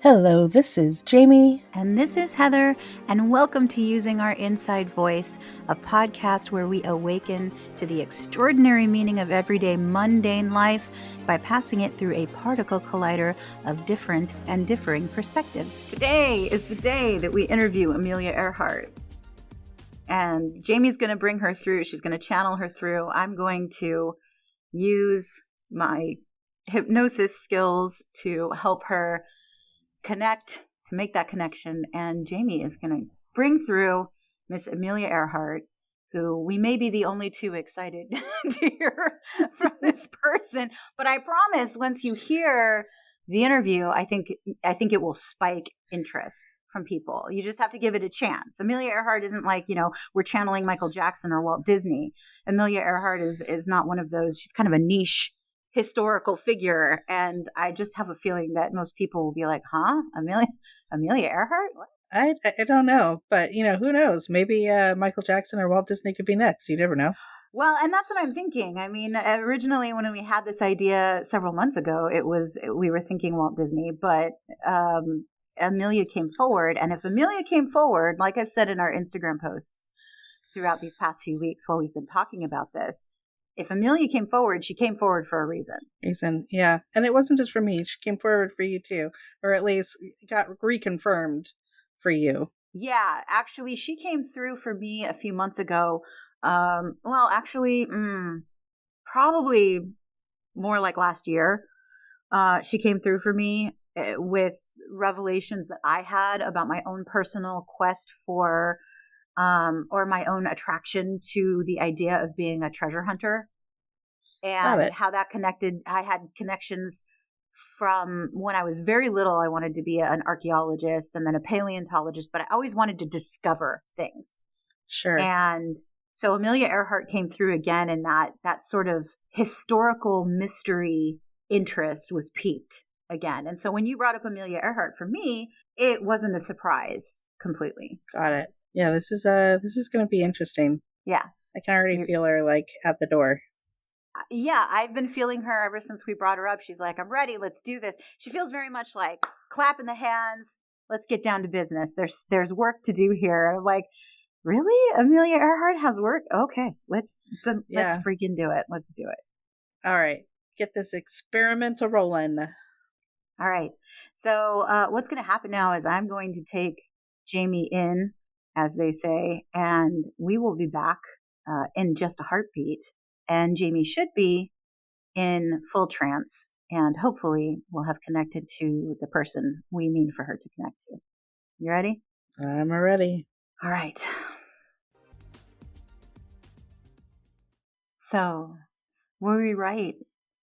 Hello, this is Jamie. And this is Heather, and welcome to Using Our Inside Voice, a podcast where we awaken to the extraordinary meaning of everyday mundane life by passing it through a particle collider of different and differing perspectives. Today is the day that we interview Amelia Earhart. And Jamie's going to bring her through. She's going to channel her through. I'm going to use my hypnosis skills to help her connect, to make that connection. And Jamie is going to bring through Miss Amelia Earhart, who we may be the only two excited to hear from this person. But I promise once you hear the interview, I think it will spike interest from people. You just have to give it a chance. Amelia Earhart isn't like, we're channeling Michael Jackson or Walt Disney. Amelia Earhart is not one of those. She's kind of a niche historical figure, and I just have a feeling that most people will be like, huh, Amelia Earhart? What? I don't know, but who knows? Maybe Michael Jackson or Walt Disney could be next. You never know. Well, and that's what I'm thinking. I mean, originally when we had this idea several months ago, we were thinking Walt Disney, but Amelia came forward. And if Amelia came forward, like I've said in our Instagram posts throughout these past few weeks while we've been talking about this, if Amelia came forward, she came forward for a reason. Yeah. And it wasn't just for me. She came forward for you too, or at least got reconfirmed for you. Yeah, actually, she came through for me a few months ago. Probably more like last year. She came through for me with revelations that I had about my own personal quest for, or my own attraction to the idea of being a treasure hunter, and how that connected. I had connections from when I was very little. I wanted to be an archaeologist and then a paleontologist, but I always wanted to discover things. Sure. And so Amelia Earhart came through again, and that sort of historical mystery interest was piqued again. And so when you brought up Amelia Earhart, for me, it wasn't a surprise completely. Got it. Yeah, this is going to be interesting. Yeah. I can already feel her like at the door. Yeah, I've been feeling her ever since we brought her up. She's like, I'm ready. Let's do this. She feels very much like clapping the hands. Let's get down to business. There's work to do here. I'm like, really? Amelia Earhart has work? Okay, let's freaking do it. Let's do it. All right. Get this experimental rolling. All right. So what's going to happen now is I'm going to take Jamie in, as they say, and we will be back in just a heartbeat. And Jamie should be in full trance, and hopefully we'll have connected to the person we mean for her to connect to. You ready? I'm ready. All right. So, were we right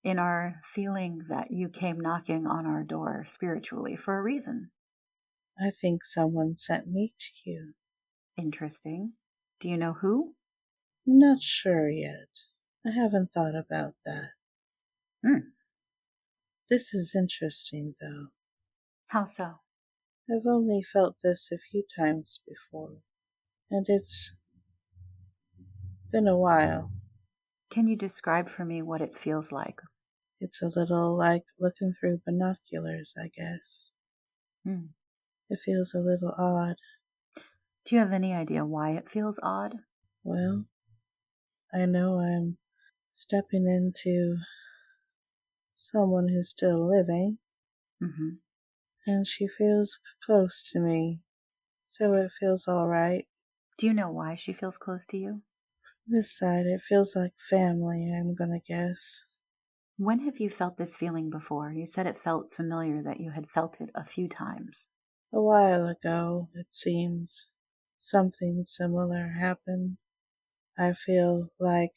in our feeling that you came knocking on our door spiritually for a reason? I think someone sent me to you. Interesting. Do you know who? Not sure yet. I haven't thought about that. This is interesting, though. How so? I've only felt this a few times before, and it's been a while. Can you describe for me what it feels like? It's a little like looking through binoculars, I guess. It feels a little odd. Do you have any idea why it feels odd? Well, I know I'm stepping into someone who's still living, and she feels close to me, so it feels all right. Do you know why she feels close to you? This side, it feels like family, I'm gonna guess. When have you felt this feeling before? You said it felt familiar, that you had felt it a few times. A while ago, it seems. Something similar happened. I feel like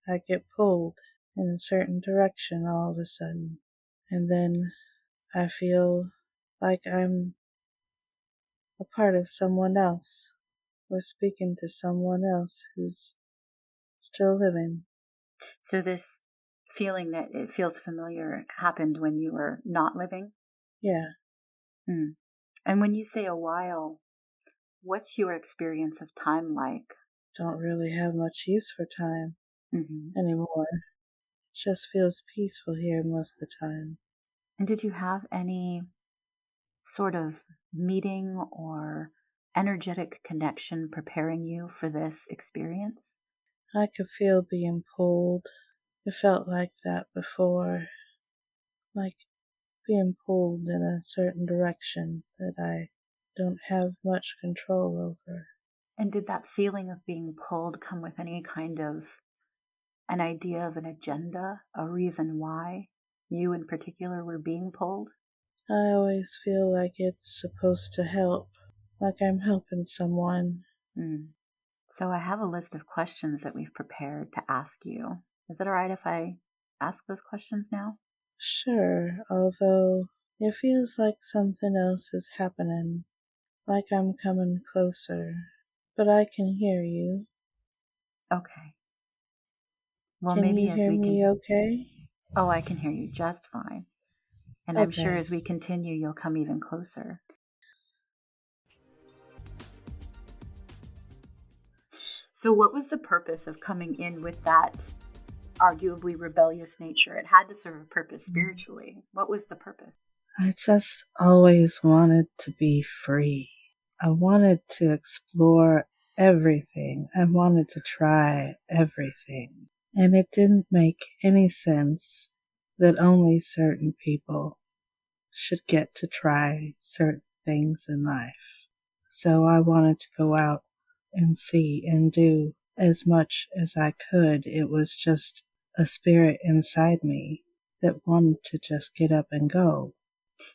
I get pulled in a certain direction all of a sudden, and then I feel like I'm a part of someone else, or speaking to someone else who's still living. So this feeling that it feels familiar happened when you were not living? Yeah. And when you say a while, what's your experience of time like? Don't really have much use for time anymore. It just feels peaceful here most of the time. And did you have any sort of meeting or energetic connection preparing you for this experience? I could feel being pulled. It felt like that before, like being pulled in a certain direction that I don't have much control over. And did that feeling of being pulled come with any kind of an idea of an agenda, a reason why you in particular were being pulled? I always feel like it's supposed to help, like I'm helping someone. So I have a list of questions that we've prepared to ask you. Is it all right if I ask those questions now? Sure, although it feels like something else is happening, like I'm coming closer, but I can hear you. Okay. Well, Can maybe you as hear we me can. okay? Oh, I can hear you just fine. And I'm sure Okay. as we continue, you'll come even closer. So, what was the purpose of coming in with that arguably rebellious nature? It had to serve a purpose spiritually. What was the purpose? I just always wanted to be free. I wanted to explore everything. I wanted to try everything. And it didn't make any sense that only certain people should get to try certain things in life. So I wanted to go out and see and do as much as I could. It was just a spirit inside me that wanted to just get up and go.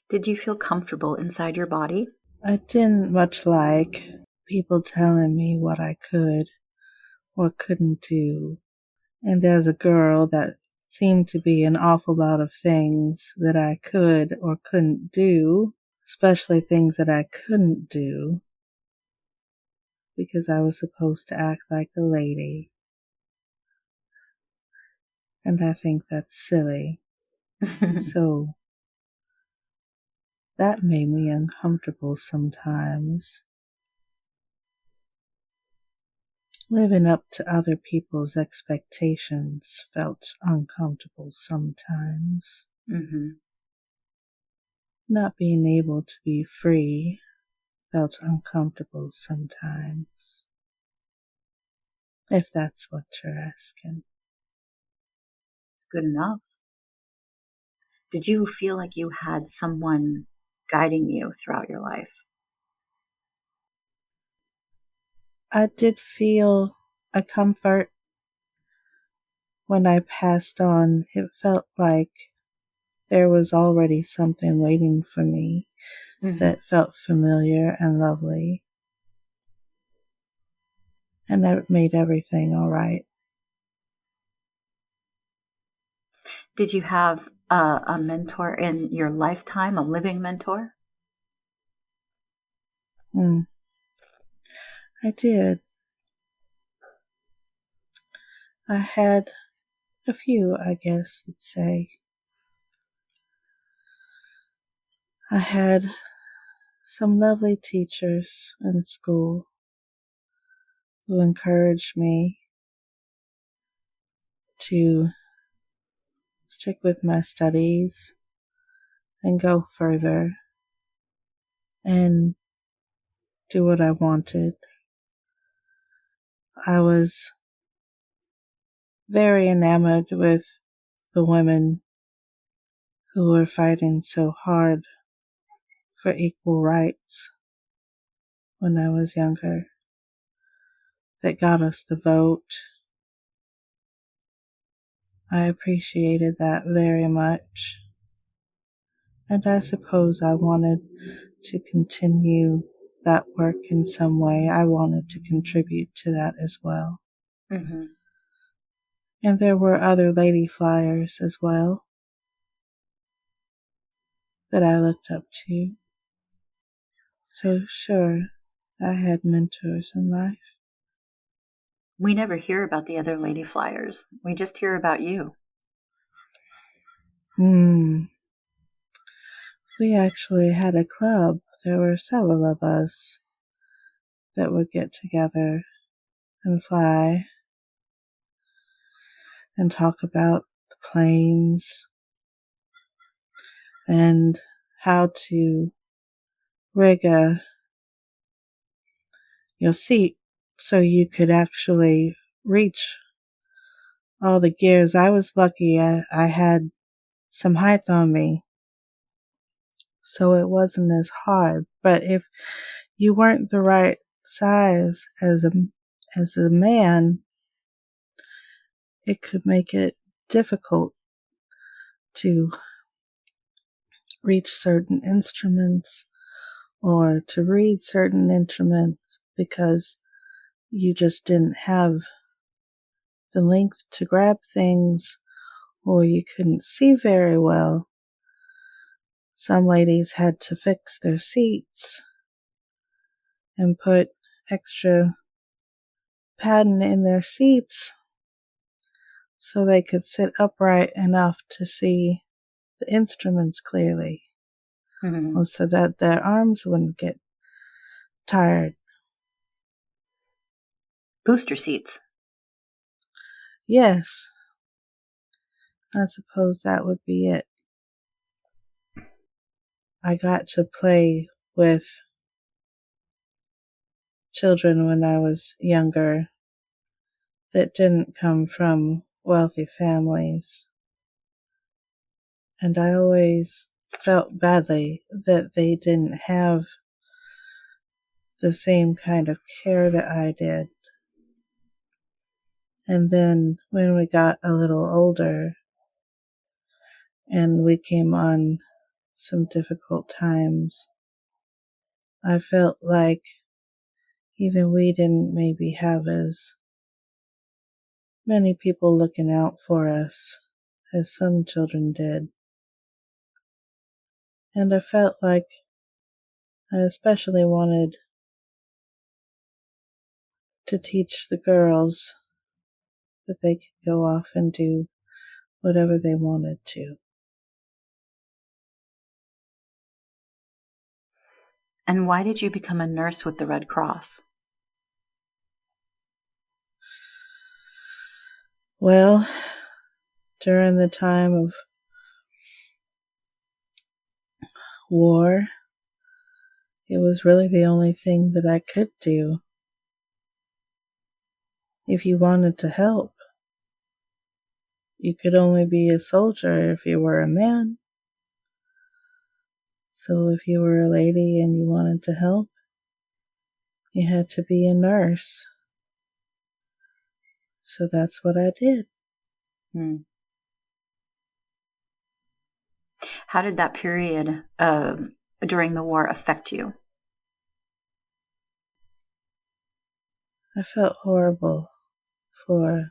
Did you feel comfortable inside your body? I didn't much like people telling me what I could or couldn't do. And as a girl, that seemed to be an awful lot of things that I could or couldn't do, especially things that I couldn't do because I was supposed to act like a lady. And I think that's silly. So that made me uncomfortable sometimes. Living up to other people's expectations felt uncomfortable sometimes. Not being able to be free felt uncomfortable sometimes. If that's what you're asking. It's good enough. Did you feel like you had someone guiding you throughout your life? I did feel a comfort when I passed on. It felt like there was already something waiting for me that felt familiar and lovely. And that made everything all right. Did you have a mentor in your lifetime, a living mentor? I did. I had a few, I guess you'd say. I had some lovely teachers in school who encouraged me to stick with my studies and go further and do what I wanted. I was very enamored with the women who were fighting so hard for equal rights when I was younger, that got us the vote. I appreciated that very much. And I suppose I wanted to continue that work in some way. I wanted to contribute to that as well. And there were other lady flyers as well that I looked up to. So sure, I had mentors in life. We never hear about the other lady flyers. We just hear about you. We actually had a club. There were several of us that would get together and fly and talk about the planes and how to rig your seat so you could actually reach all the gears. I was lucky I had some height on me, so it wasn't as hard. But if you weren't the right size as a man, it could make it difficult to reach certain instruments or to read certain instruments because you just didn't have the length to grab things, or you couldn't see very well. Some ladies had to fix their seats and put extra padding in their seats so they could sit upright enough to see the instruments clearly, or so that their arms wouldn't get tired. Booster seats. Yes, I suppose that would be it. I got to play with children when I was younger that didn't come from wealthy families, and I always felt badly that they didn't have the same kind of care that I did. And then when we got a little older and we came on some difficult times, I felt like even we didn't maybe have as many people looking out for us as some children did. And I felt like I especially wanted to teach the girls that they could go off and do whatever they wanted to. And why did you become a nurse with the Red Cross? Well, during the time of war, it was really the only thing that I could do. If you wanted to help, you could only be a soldier if you were a man. So if you were a lady and you wanted to help, you had to be a nurse. So that's what I did. How did that period during the war affect you? I felt horrible for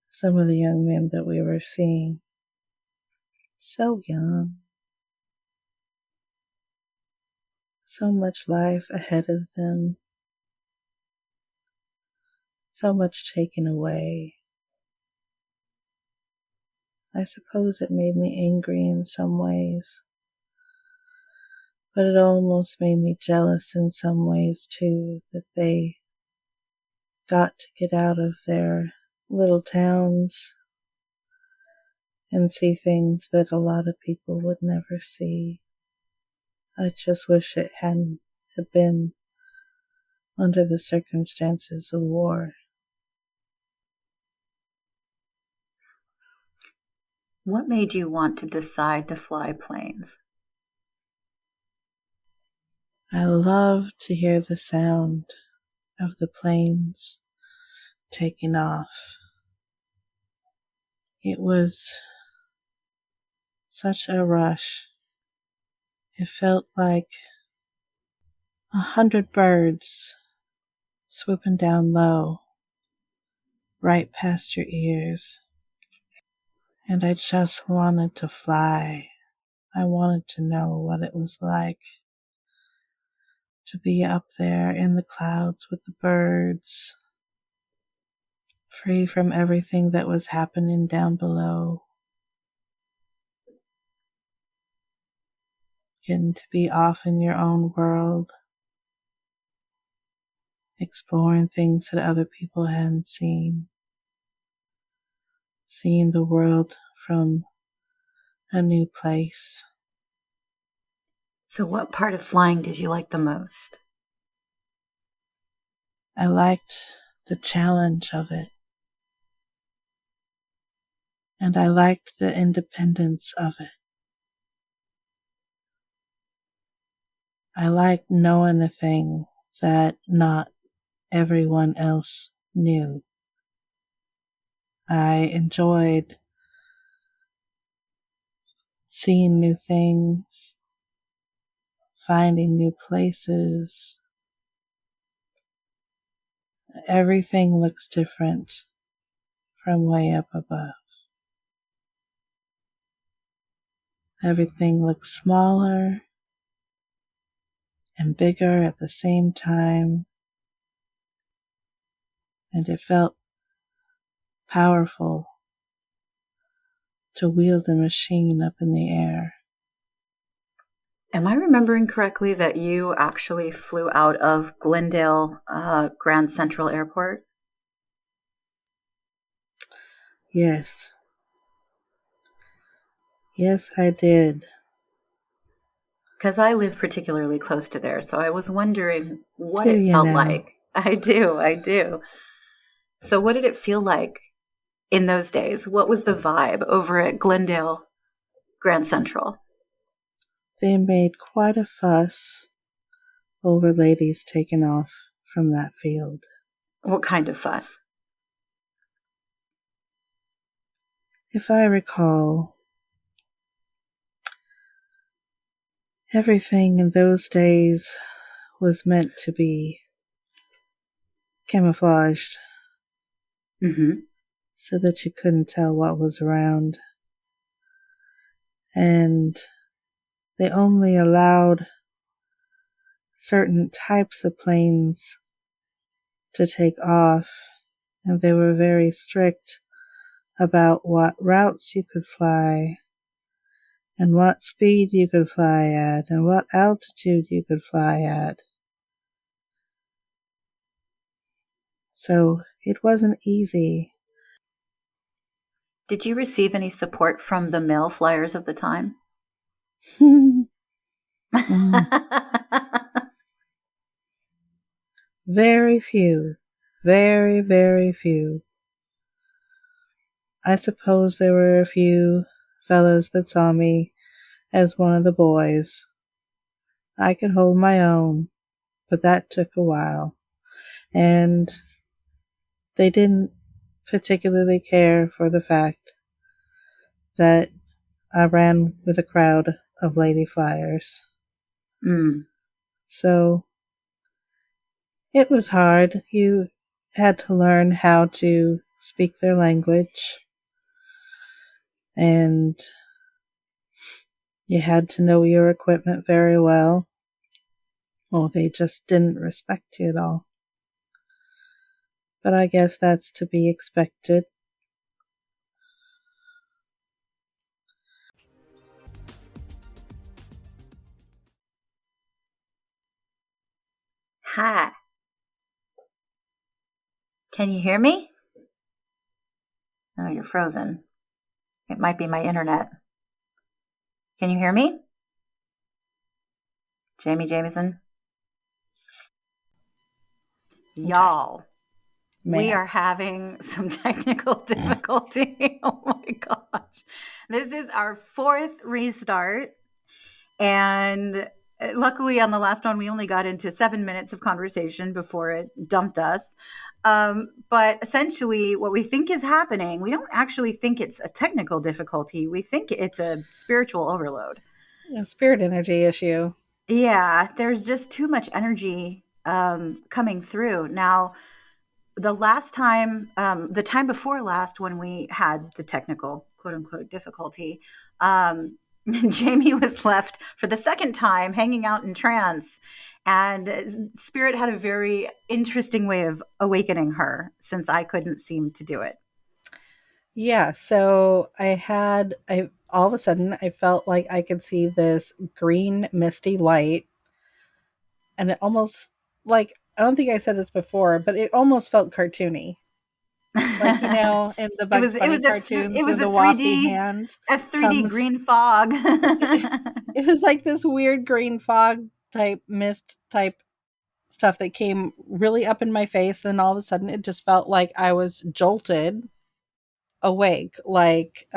some of the young men that we were seeing. So young. So much life ahead of them. So much taken away. I suppose it made me angry in some ways, but it almost made me jealous in some ways too, that they got to get out of their little towns and see things that a lot of people would never see. I just wish it hadn't have been under the circumstances of war. What made you want to decide to fly planes? I love to hear the sound of the planes taking off. It was such a rush. It felt like 100 birds swooping down low, right past your ears. And I just wanted to fly. I wanted to know what it was like to be up there in the clouds with the birds, free from everything that was happening down below. Getting to be off in your own world, exploring things that other people hadn't seen, seeing the world from a new place. So, what part of flying did you like the most? I liked the challenge of it. And I liked the independence of it. I liked knowing a thing that not everyone else knew. I enjoyed seeing new things, finding new places. Everything looks different from way up above. Everything looks smaller and bigger at the same time, and it felt powerful to wield a machine up in the air. Am I remembering correctly that you actually flew out of Glendale Grand Central Airport? Yes. Yes, I did. Because I live particularly close to there, so I was wondering what Do it you felt now? like. I do. So, what did it feel like in those days? What was the vibe over at Glendale Grand Central? They made quite a fuss over ladies taken off from that field. What kind of fuss? If I recall, everything in those days was meant to be camouflaged so that you couldn't tell what was around. And they only allowed certain types of planes to take off, and they were very strict about what routes you could fly and what speed you could fly at and what altitude you could fly at. So it wasn't easy. Did you receive any support from the male flyers of the time? Very few. Very, very few. I suppose there were a few fellows that saw me as one of the boys. I could hold my own, but that took a while. And they didn't particularly care for the fact that I ran with a crowd of lady flyers. So it was hard. You had to learn how to speak their language, and you had to know your equipment very well, or they just didn't respect you at all. But I guess that's to be expected. Hi. Can you hear me? Oh, you're frozen. It might be my internet. Can you hear me? Jamie Jameson? Okay. Y'all, we Man. are having some technical difficulty. Oh my gosh. This is our fourth restart. And luckily, on the last one, we only got into 7 minutes of conversation before it dumped us. But essentially, what we think is happening, we don't actually think it's a technical difficulty. We think it's a spiritual overload. A spirit energy issue. Yeah, there's just too much energy coming through. Now, the last time, the time before last, when we had the technical quote unquote difficulty, Jamie was left for the second time hanging out in trance. And Spirit had a very interesting way of awakening her since I couldn't seem to do it. Yeah, so I all of a sudden I felt like I could see this green misty light, and it almost, like, I don't think I said this before, but it almost felt cartoony. Like, in the Bugs It Bunny was cartoons it when was a the wafty 3D hand a 3D comes. green fog. It was like this weird green fog type mist type stuff that came really up in my face. Then all of a sudden it just felt like I was jolted awake. Like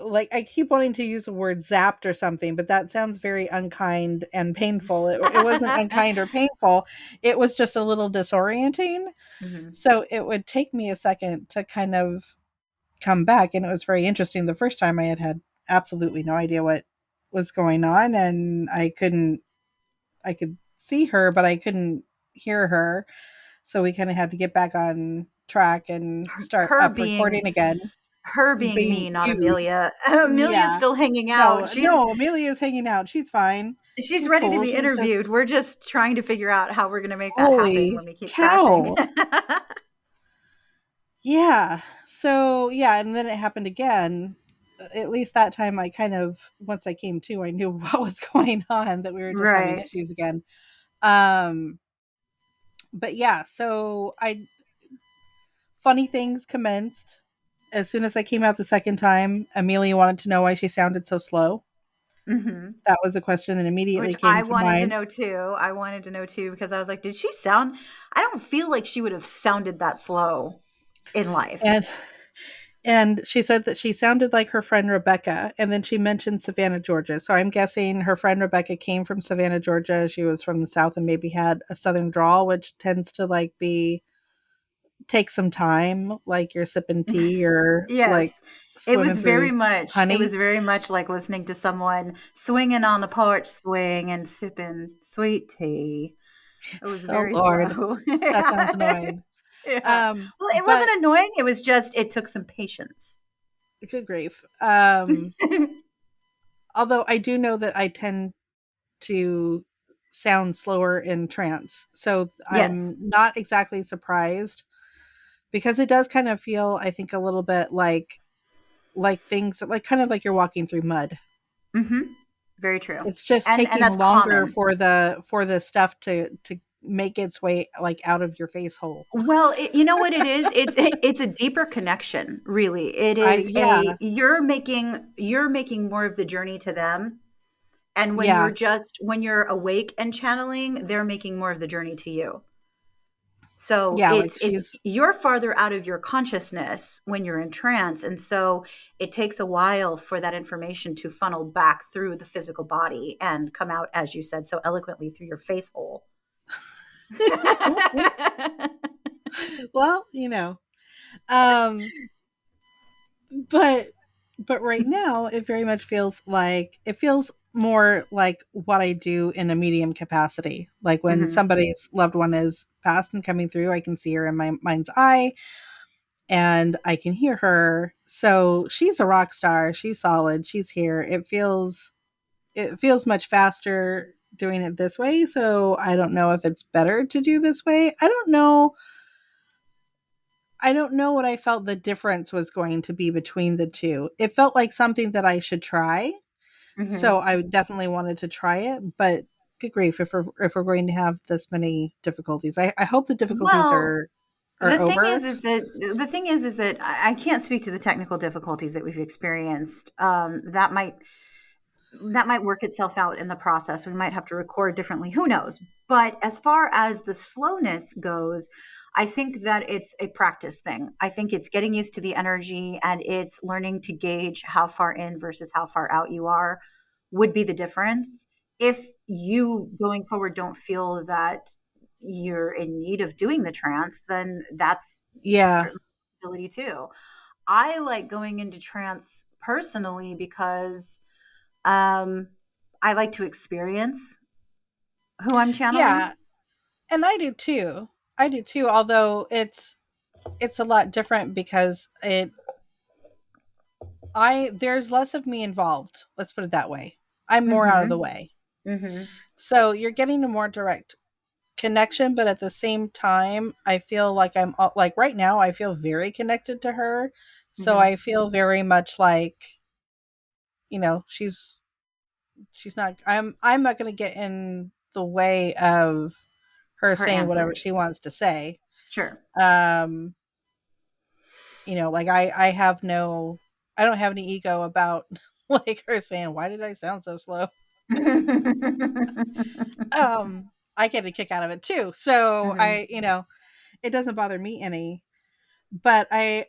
like I keep wanting to use the word zapped or something, but that sounds very unkind and painful. It wasn't unkind or painful. It was just a little disorienting. Mhm. So it would take me a second to kind of come back. And it was very interesting. The first time I had absolutely no idea what was going on. And I could see her, but I couldn't hear her. So we kind of had to get back on track and start Her up being recording again. her being Being me, not you. Amelia. Amelia's Yeah. still hanging out. No, no, Amelia's hanging out. She's fine. She's She's ready to cool. be She's just interviewed. We're just trying to figure out how we're going to make that happen when holy we keep crashing. cow. Yeah. So, yeah, and then it happened again. At least that time I kind of once I came to, I knew what was going on, that we were just having Right. issues again. Um but yeah, so I funny things commenced. As soon as I came out the second time, Amelia wanted to know why she sounded so slow. Mhm. That was a question that immediately Which came I to wanted to mind. know too. I wanted to know too because I was like, did she sound I don't feel like she would have sounded that slow in life. And she said that she sounded like her friend Rebecca, and then she mentioned Savannah, Georgia. So I'm guessing her friend Rebecca came from Savannah, Georgia. She was from the South and maybe had a Southern drawl, which tends to like be take some time, like you're sipping tea or like Yes. swimming through It honey. was very much like listening to someone swinging on the porch swing and sipping sweet tea. It was Oh very Lord, slow. that sounds Yeah. annoying. Yeah. Well, it But wasn't annoying. It was just it took some patience. good grief. Although I do know that I tend to sound slower in trance, so Yes. I'm not exactly surprised because it does kind of feel, I think, a little bit like things like kind of like you're walking through mud. Mhm. Very true. It's just And taking that's longer common. for the stuff to make its way like out of your face hole. Well, you know what it is? It's a deeper connection, really. It I is Yeah, you're making more of the journey to them. And yeah, when you're awake and channeling, they're making more of the journey to you. So yeah. Like it's she's you're farther out of your consciousness when you're in trance. And so it takes a while for that information to funnel back through the physical body and come out, as you said so eloquently, through your face hole. well, um, but right now it very much feels like it feels more like what I do in a medium capacity. Like when Mhm. somebody's loved one is passed and coming through, I can see her in my mind's eye and I can hear her. So she's a rock star. She's solid. She's here. It feels much faster doing it this way. So I don't know if it's better to do this way. I don't know what I felt the difference was going to be between the two. It felt like something that I should try. So Mhm. I definitely wanted to try it, but good grief, if we're going to have this many difficulties. I hope the difficulties Well, are over. the thing is that I can't speak to the technical difficulties that we've experienced. That might work itself out in the process. We might have to record differently. Who knows? But as far as the slowness goes, I think that it's a practice thing. I think it's getting used to the energy and it's learning to gauge how far in versus how far out you are would be the difference. If you going forward don't feel that you're in need of doing the trance, then that's Yeah. certainly a possibility too. I like going into trance personally because um, I like to experience who I'm Yeah. channeling. And I do too. I do too, although it's a lot different because it I there's less of me involved. Let's put it that way. I'm more out of the Mhm. way. Mhm. So you're getting a more direct connection, but at the same time, I feel like like right now I feel very connected to her. So Mhm. I feel very much like, she's not I'm not going to get in the way of her Her saying whatever answers. she wants to say. Sure. Um, like I have no, I don't have any ego about like her saying, "Why did I sound so slow?" I get a kick out of it too. So Mhm. it doesn't bother me any. But I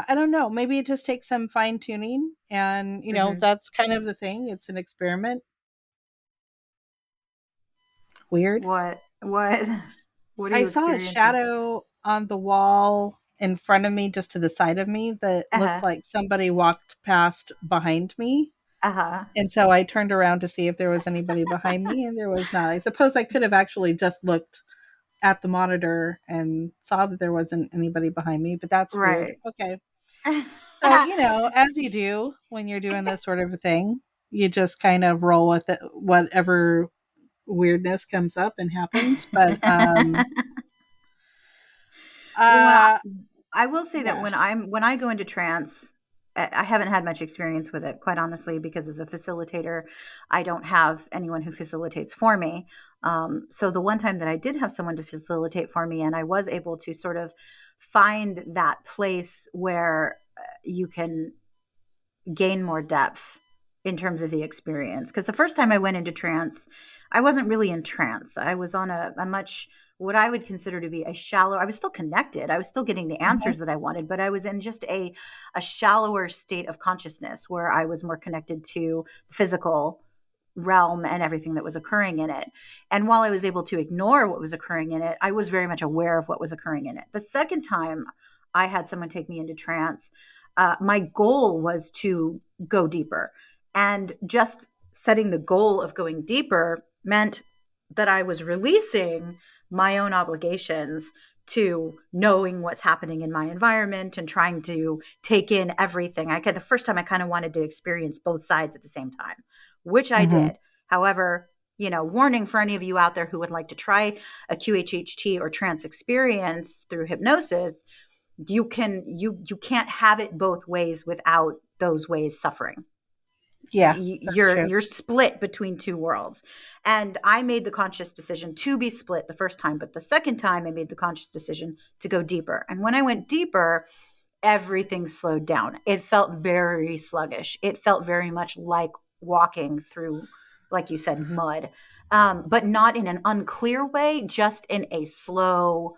don't know. Maybe it just takes some fine tuning, and Mhm. that's kind of the thing. It's an experiment. Weird. What what are I you saw a experiencing? shadow on the wall in front of me, just to the side of me, that looked Uh-huh. like somebody walked past behind me. Uh-huh. And so I turned around to see if there was anybody behind me, and there was not. I suppose I could have actually just looked at the monitor and saw that there wasn't anybody behind me, but that's weird. Right. Okay. So, as you do when you're doing this sort of a thing, you just kind of roll with it, whatever weirdness comes up and happens. But Well, uh I will say that yeah. when I go into trance, I haven't had much experience with it, quite honestly, because as a facilitator, I don't have anyone who facilitates for me. So the one time that I did have someone to facilitate for me, and I was able to sort of find that place where you can gain more depth in terms of the experience. Because the first time I went into trance, I wasn't really in trance. I was on a much, what I would consider to be a shallow, I was still connected. I was still getting the Mhm. answers that I wanted, but I was in just a shallower state of consciousness where I was more connected to the physical realm and everything that was occurring in it. And while I was able to ignore what was occurring in it, I was very much aware of what was occurring in it. The second time I had someone take me into trance, my goal was to go deeper. And just setting the goal of going deeper meant that I was releasing my own obligations to knowing what's happening in my environment and trying to take in everything. The first time I kind of wanted to experience both sides at the same time, which I Mhm. did. However, warning for any of you out there who would like to try a QHHT or trance experience through hypnosis, you can't have it both ways without those ways suffering. Yeah, that's true. You're split between two worlds. And I made the conscious decision to be split the first time, but the second time I made the conscious decision to go deeper. And when I went deeper, everything slowed down. It felt very sluggish. It felt very much like walking through, like you said, mud, but not in an unclear way, just in a slow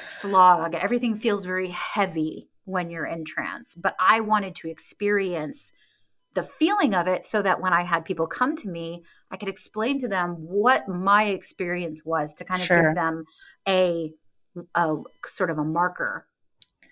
slog. Everything feels very heavy when you're in trance. But I wanted to experience the feeling of it so that when I had people come to me, I could explain to them what my experience was to kind of give Sure. them a, a sort of a marker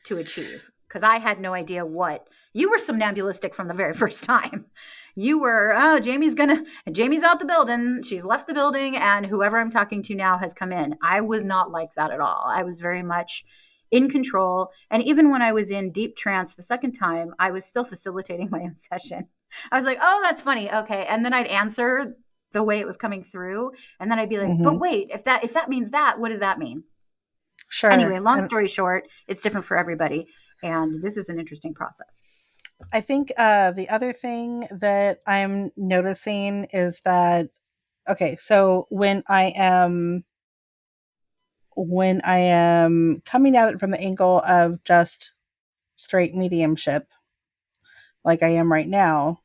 to achieve, because I had no idea what you were somnambulistic from the very first time. You were, oh, Jamie's out the building. She's left the building, and whoever I'm talking to now has come in. I was not like that at all. I was very much in control. And even when I was in deep trance the second time, I was still facilitating my own session. I was like, oh, that's funny. Okay. And then I'd answer the way it was coming through. And then I'd be like, but Mhm. wait, if that means that, what does that mean? Sure. Anyway, long And story short, it's different for everybody. And this is an interesting process. I think the other thing that I'm noticing is that, okay, so when I am coming at it from the angle of just straight mediumship, like I am right now,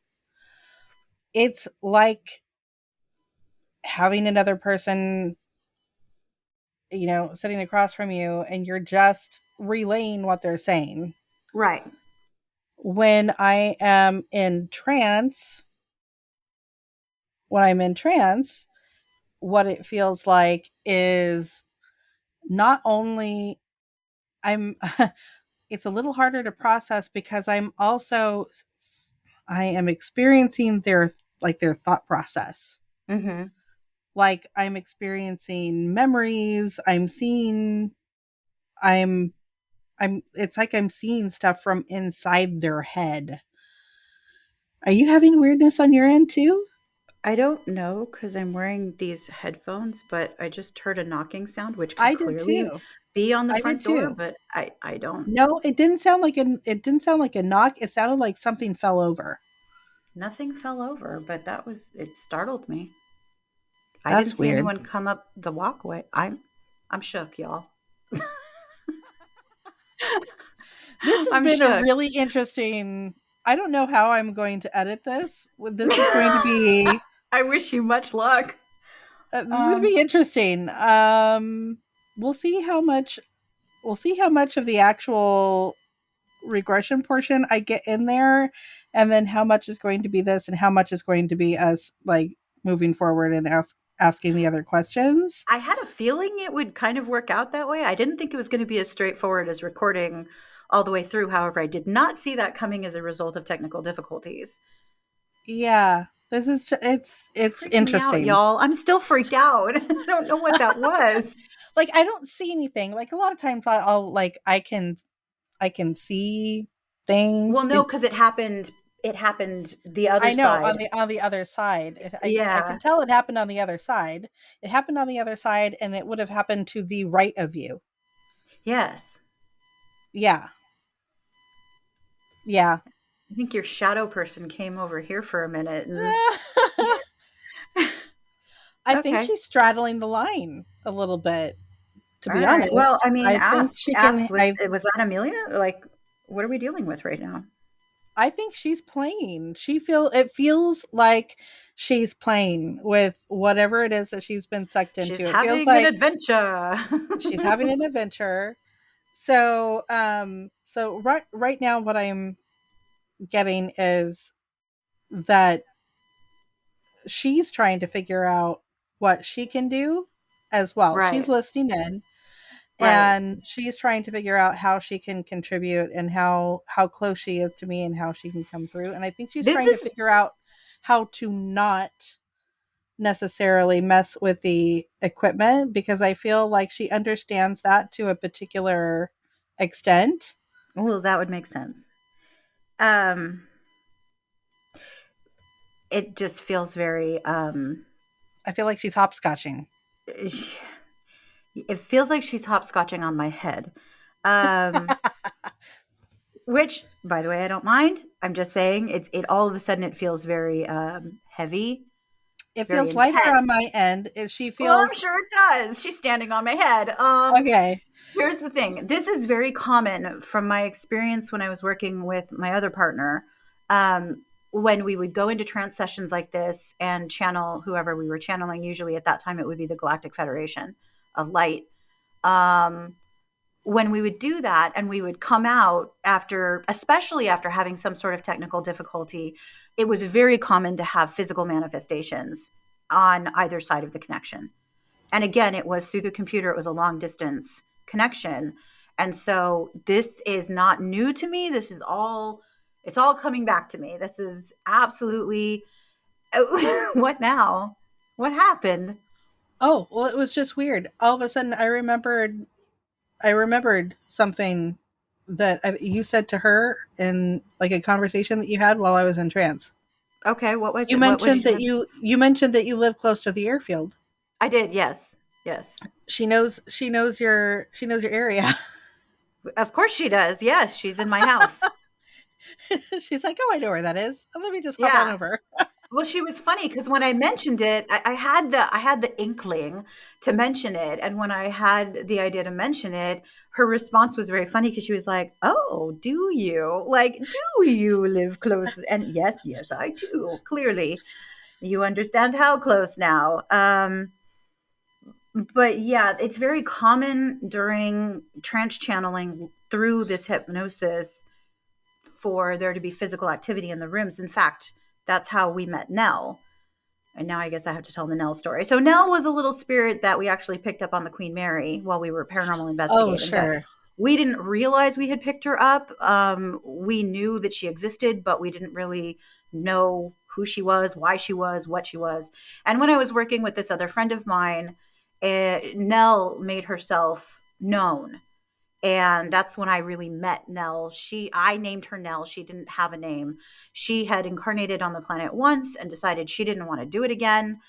it's like having another person, sitting across from you, and you're just relaying what they're saying. Right. When I am in trance, when I'm in trance, what it feels like is not only I'm it's a little harder to process because I am experiencing their thought process. Mm-hmm. Like I'm experiencing memories, I'm it's like I'm seeing stuff from inside their head. Are you having weirdness on your end too? I don't know because I'm wearing these headphones, but I just heard a knocking sound, which could I did clearly too. be on the I did front door, too. but I don't. No, it didn't sound like a knock. It sounded like something fell over. Nothing fell over, but it startled me. I didn't That's see weird. anyone come up the walkway. I I'm shook, y'all. This has I'm been a shook. really interesting. I don't know how I'm going to edit this. This is going to be I wish you much luck. this is going to Um, be interesting. We'll see how much of the actual regression portion I get in there, and then how much is going to be this, and how much is going to be us like moving forward and asking the other questions. I had a feeling it would kind of work out that way. I didn't think it was going to be as straightforward as recording all the way through. However, I did not see that coming as a result of technical difficulties. Yeah, this is it's Freaked me out, interesting. y'all. I'm still freaked out. I don't know what that was. Like I don't see anything. Like a lot of times I'll like I can see Well, things. no, because it happened. It happened the other I know side. on the other side. I can Yeah. tell it happened on the other side. It happened on the other side, and it would have happened to the right of you. Yes. Yeah, yeah. I think your shadow person came over here for a minute and I think okay. she's straddling the line a little bit. To All be right. Well, honest, I mean, I think she ask can. was that Amelia? Like, what are we dealing with right now? I think she's playing. It feels like she's playing with whatever it is that she's been sucked She's into. It feels having an like adventure. she's having an adventure. So right now what I'm getting is that she's trying to figure out what she can do as well. She's Right. listening in, Right. and she's trying to figure out how she can contribute, and how close she is to me, and how she can come through. And I think she's This trying to is figure out how to not necessarily mess with the equipment, because I feel like she understands that to a particular extent. well, that would make sense. Um, it just feels very I feel like she's hopscotching. it feels like she's hopscotching on my head. Um, which, by the way, I don't mind. I'm just saying it all of a sudden it feels very heavy, It very feels lighter intense. on my end. If she Well, I'm feels sure it does. She's standing on my head. okay. Here's the thing. This is very common from my experience when I was working with my other partner. When we would go into trance sessions like this and channel whoever we were channeling, usually at that time it would be the Galactic Federation of Light. Um, when we would do that and we would come out after, especially after having some sort of technical difficulty, it was very common to have physical manifestations on either side of the connection. And again, it was through the computer, it was a long distance connection. And so this is not new to me. This is all, it's all coming back to me. This is absolutely, what now? What happened? Oh, well, it was just weird. All of a sudden I remembered something that you said to her in like a conversation that you had while I was in trance. Okay, what was You it? What did mentioned you that say? you mentioned that you live close to the airfield. I did, yes. Yes. She knows your area. Of course she does. Yes, she's in my house. She's like, "Oh, I know where that is. Let me just hop on Yeah. over." Well, she was funny because when I mentioned it, I had the inkling to mention it, and when I had the idea to mention it, her response was very funny because she was like, "Oh, do you? Like, do you live close?" And yes, yes, I do. Clearly, you understand how close now. But yeah, it's very common during trance channeling through this hypnosis for there to be physical activity in the rooms. In fact, that's how we met Nell. And now I guess I have to tell the Nell story. So Nell was a little spirit that we actually picked up on the Queen Mary while we were paranormal Oh, investigating. But sure. we didn't realize we had picked her up. We knew that she existed, but we didn't really know who she was, why she was, what she was. And when I was working with this other friend of mine, Nell made herself known, and that's when I really met Nell. I named her Nell. She didn't have a name. She had incarnated on the planet once and decided she didn't want to do it again,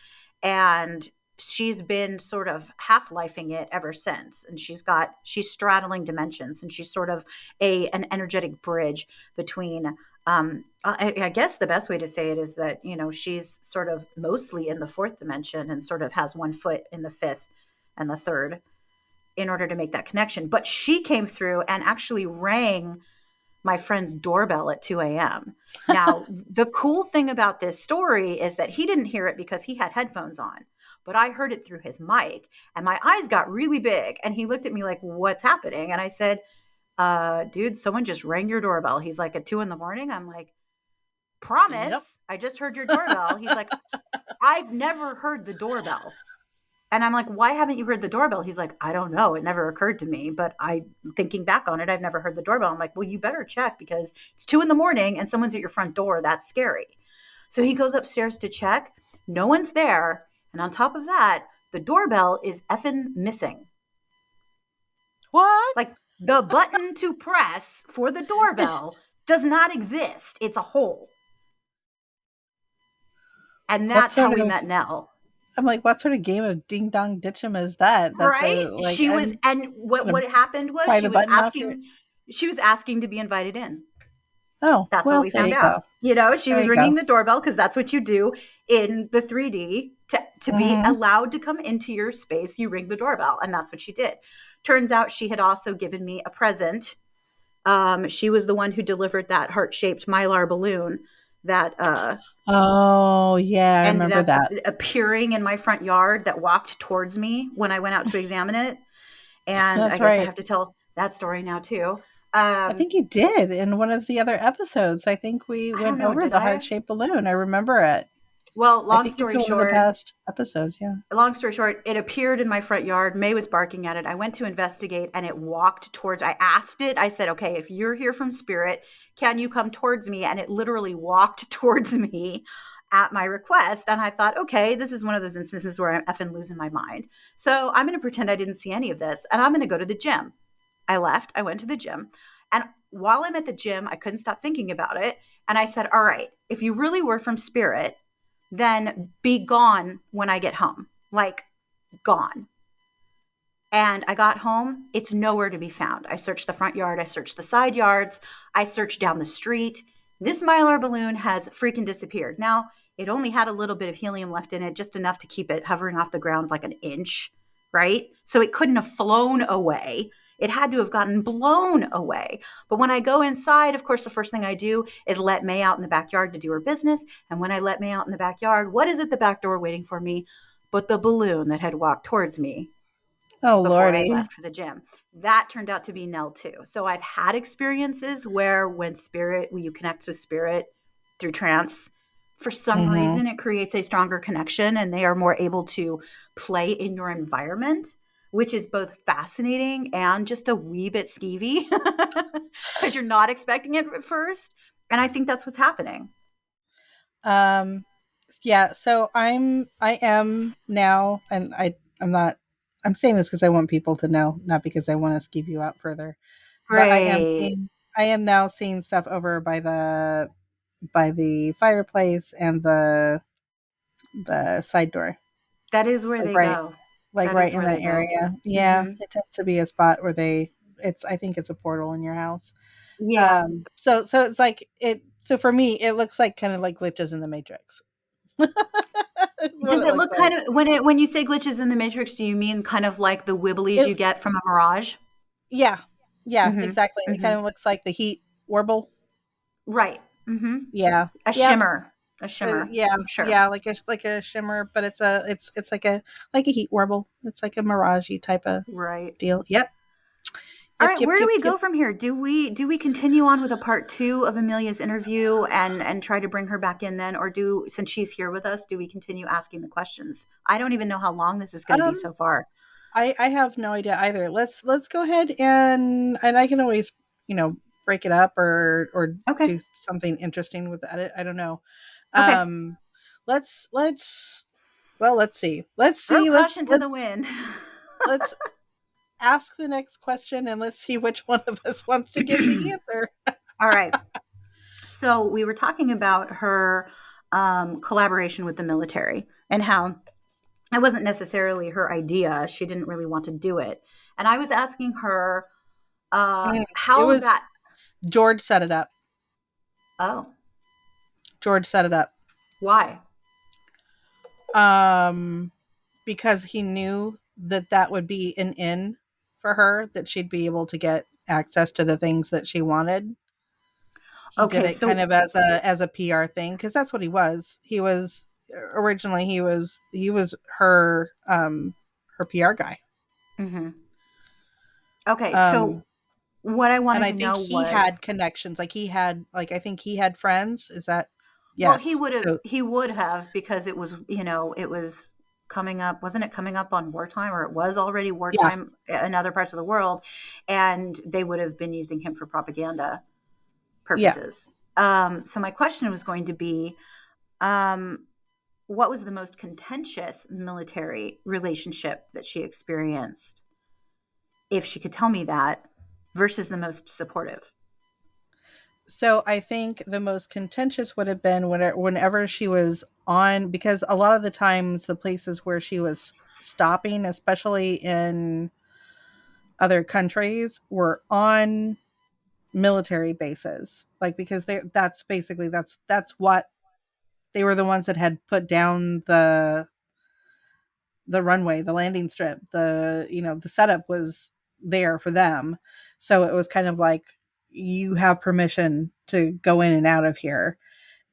and she's been sort of half-lifing it ever since. And she's straddling dimensions, and she's sort of a an energetic bridge between. I guess the best way to say it is that she's sort of mostly in the fourth dimension and sort of has one foot in the fifth and the third. in order to make that connection. But she came through and actually rang my friend's doorbell at 2 a.m. Now, the cool thing about this story is that he didn't hear it because he had headphones on, but I heard it through his mic and my eyes got really big. And he looked at me like, what's happening? And I said, dude, someone just rang your doorbell. He's like, at 2 a.m. I'm like, Yep. promise, I just heard your doorbell. He's like, I've never heard the doorbell. And I'm like, why haven't you heard the doorbell? He's like, I don't know. It never occurred to me. But thinking back on it, I've never heard the doorbell. I'm like, well, you better check because it's 2 a.m. and someone's at your front door. That's scary. So he goes upstairs to check. No one's there. And on top of that, the doorbell is effing missing. What? Like the button to press for the doorbell does not exist. It's a hole. And What that's how sort we of met Nell. I'm like, what sort of game of ding dong ditch'em is that? That's Right? a like She was, I'm and gonna what happened was pry the button off your. she was asking to be invited in. Oh, That's what well, we there found you out. go. You know, she There was you ringing go. the doorbell because that's what you do in the 3D to be Mm-hmm. allowed to come into your space. You ring the doorbell, and that's what she did. Turns out she had also given me a present. She was the one who delivered that heart-shaped mylar balloon that Oh, yeah, I ended remember up that. appearing in my front yard that walked towards me when I went out to examine it. And I That's guess I right. have to tell that story now too. I think you did in one of the other episodes. I think we I don't went know, over did the I? heart-shaped balloon. I remember it. Well, I think it's in one of the past episodes, yeah. it appeared in my front yard. May was barking at it. I went to investigate and it walked towards, I asked it, I said, okay, if you're here from spirit, can you come towards me? And it literally walked towards me at my request. And I thought, okay, this is one of those instances where I'm effing losing my mind. So I'm going to pretend I didn't see any of this and I'm going to go to the gym. I left, I went to the gym. And while I'm at the gym, I couldn't stop thinking about it. And I said, all right, if you really were from spirit, then be gone when I get home. Like, gone. And I got home, it's nowhere to be found. I searched the front yard, I searched the side yards, I searched down the street. This mylar balloon has freaking disappeared. Now, it only had a little bit of helium left in it, just enough to keep it hovering off the ground like an inch, right? So it couldn't have flown away. It had to have gotten blown away. But when I go inside, of course, the first thing I do is let May out in the backyard to do her business. And when I let May out in the backyard, what is at the back door waiting for me but the balloon that had walked towards me Oh, before I Lordy. left for the gym? That turned out to be Nell too. So I've had experiences where when you connect with spirit through trance, for some Mm-hmm. reason it creates a stronger connection and they are more able to play in your environment, which is both fascinating and just a wee bit skeevy because you're not expecting it at first. And I think that's what's happening. Um, yeah, so I am now, and I'm not, I'm saying this because I want people to know, not because I want to skeeve you out further, but Great. I am now seeing stuff over by the fireplace and the side door, That is where like they right, go. like That right is in where they that go. area. Yeah, Mm-hmm. it tends to be a spot where I think it's a portal in your house. Yeah. So it's like so for me, it looks like kind of like glitches in the Matrix. Is what Does it it looks look kind like. of when you say glitches in the matrix? Do you mean kind of like the wibblies It you get from a mirage? Yeah, yeah, Mm-hmm. exactly. It Mm-hmm. kind of looks like the heat warble. Right. Mm-hmm. Yeah, A yep, shimmer. A shimmer. yeah, Sure. yeah, like a shimmer, but it's like a heat warble. It's like a miragey type of Right. deal. Yep, All yep, right, yep, where do yep, we yep. go from here? Do we continue on with a part two of Amelia's interview and try to bring her back in then, or do since she's here with us, do we continue asking the questions? I don't even know how long this is going to be Um, so far. I have no idea either. Let's go ahead and I can always break it up or Okay. do something interesting with the edit. I don't know. Okay. Um, let's well let's see. Let's Throw see. caution to the wind. Let's ask the next question and let's see which one of us wants to give the answer. All right. So we were talking about her collaboration with the military and how it wasn't necessarily her idea. She didn't really want to do it. And I was asking her It how was that. George set it up. Oh, George set it up. why? Um, because he knew that would be an in for her that she'd be able to get access to the things that she wanted. He did Okay, it kind so of as a PR thing because that's what he was. He was originally he was her PR guy. mhm. Okay, so Um what I and wanted I to think know he had was, connections. Like he had like I think he had friends. Is that well, yes. So he would have, because it was, it was coming up, wasn't it coming up on wartime, or it was already yeah, wartime in other parts of the world, and they would have been using him for propaganda yeah. purposes. So my question was going to be, um, what was the most contentious military relationship that she experienced, if she could tell me that, versus the most supportive? So I think the most contentious would have been whenever she was on, because a lot of the times the places where she was stopping, especially in other countries, were on military bases. Like because that's basically that's what they were, the ones that had put down the runway, the landing strip, the setup was there for them. So it was kind of like you have permission to go in and out of here.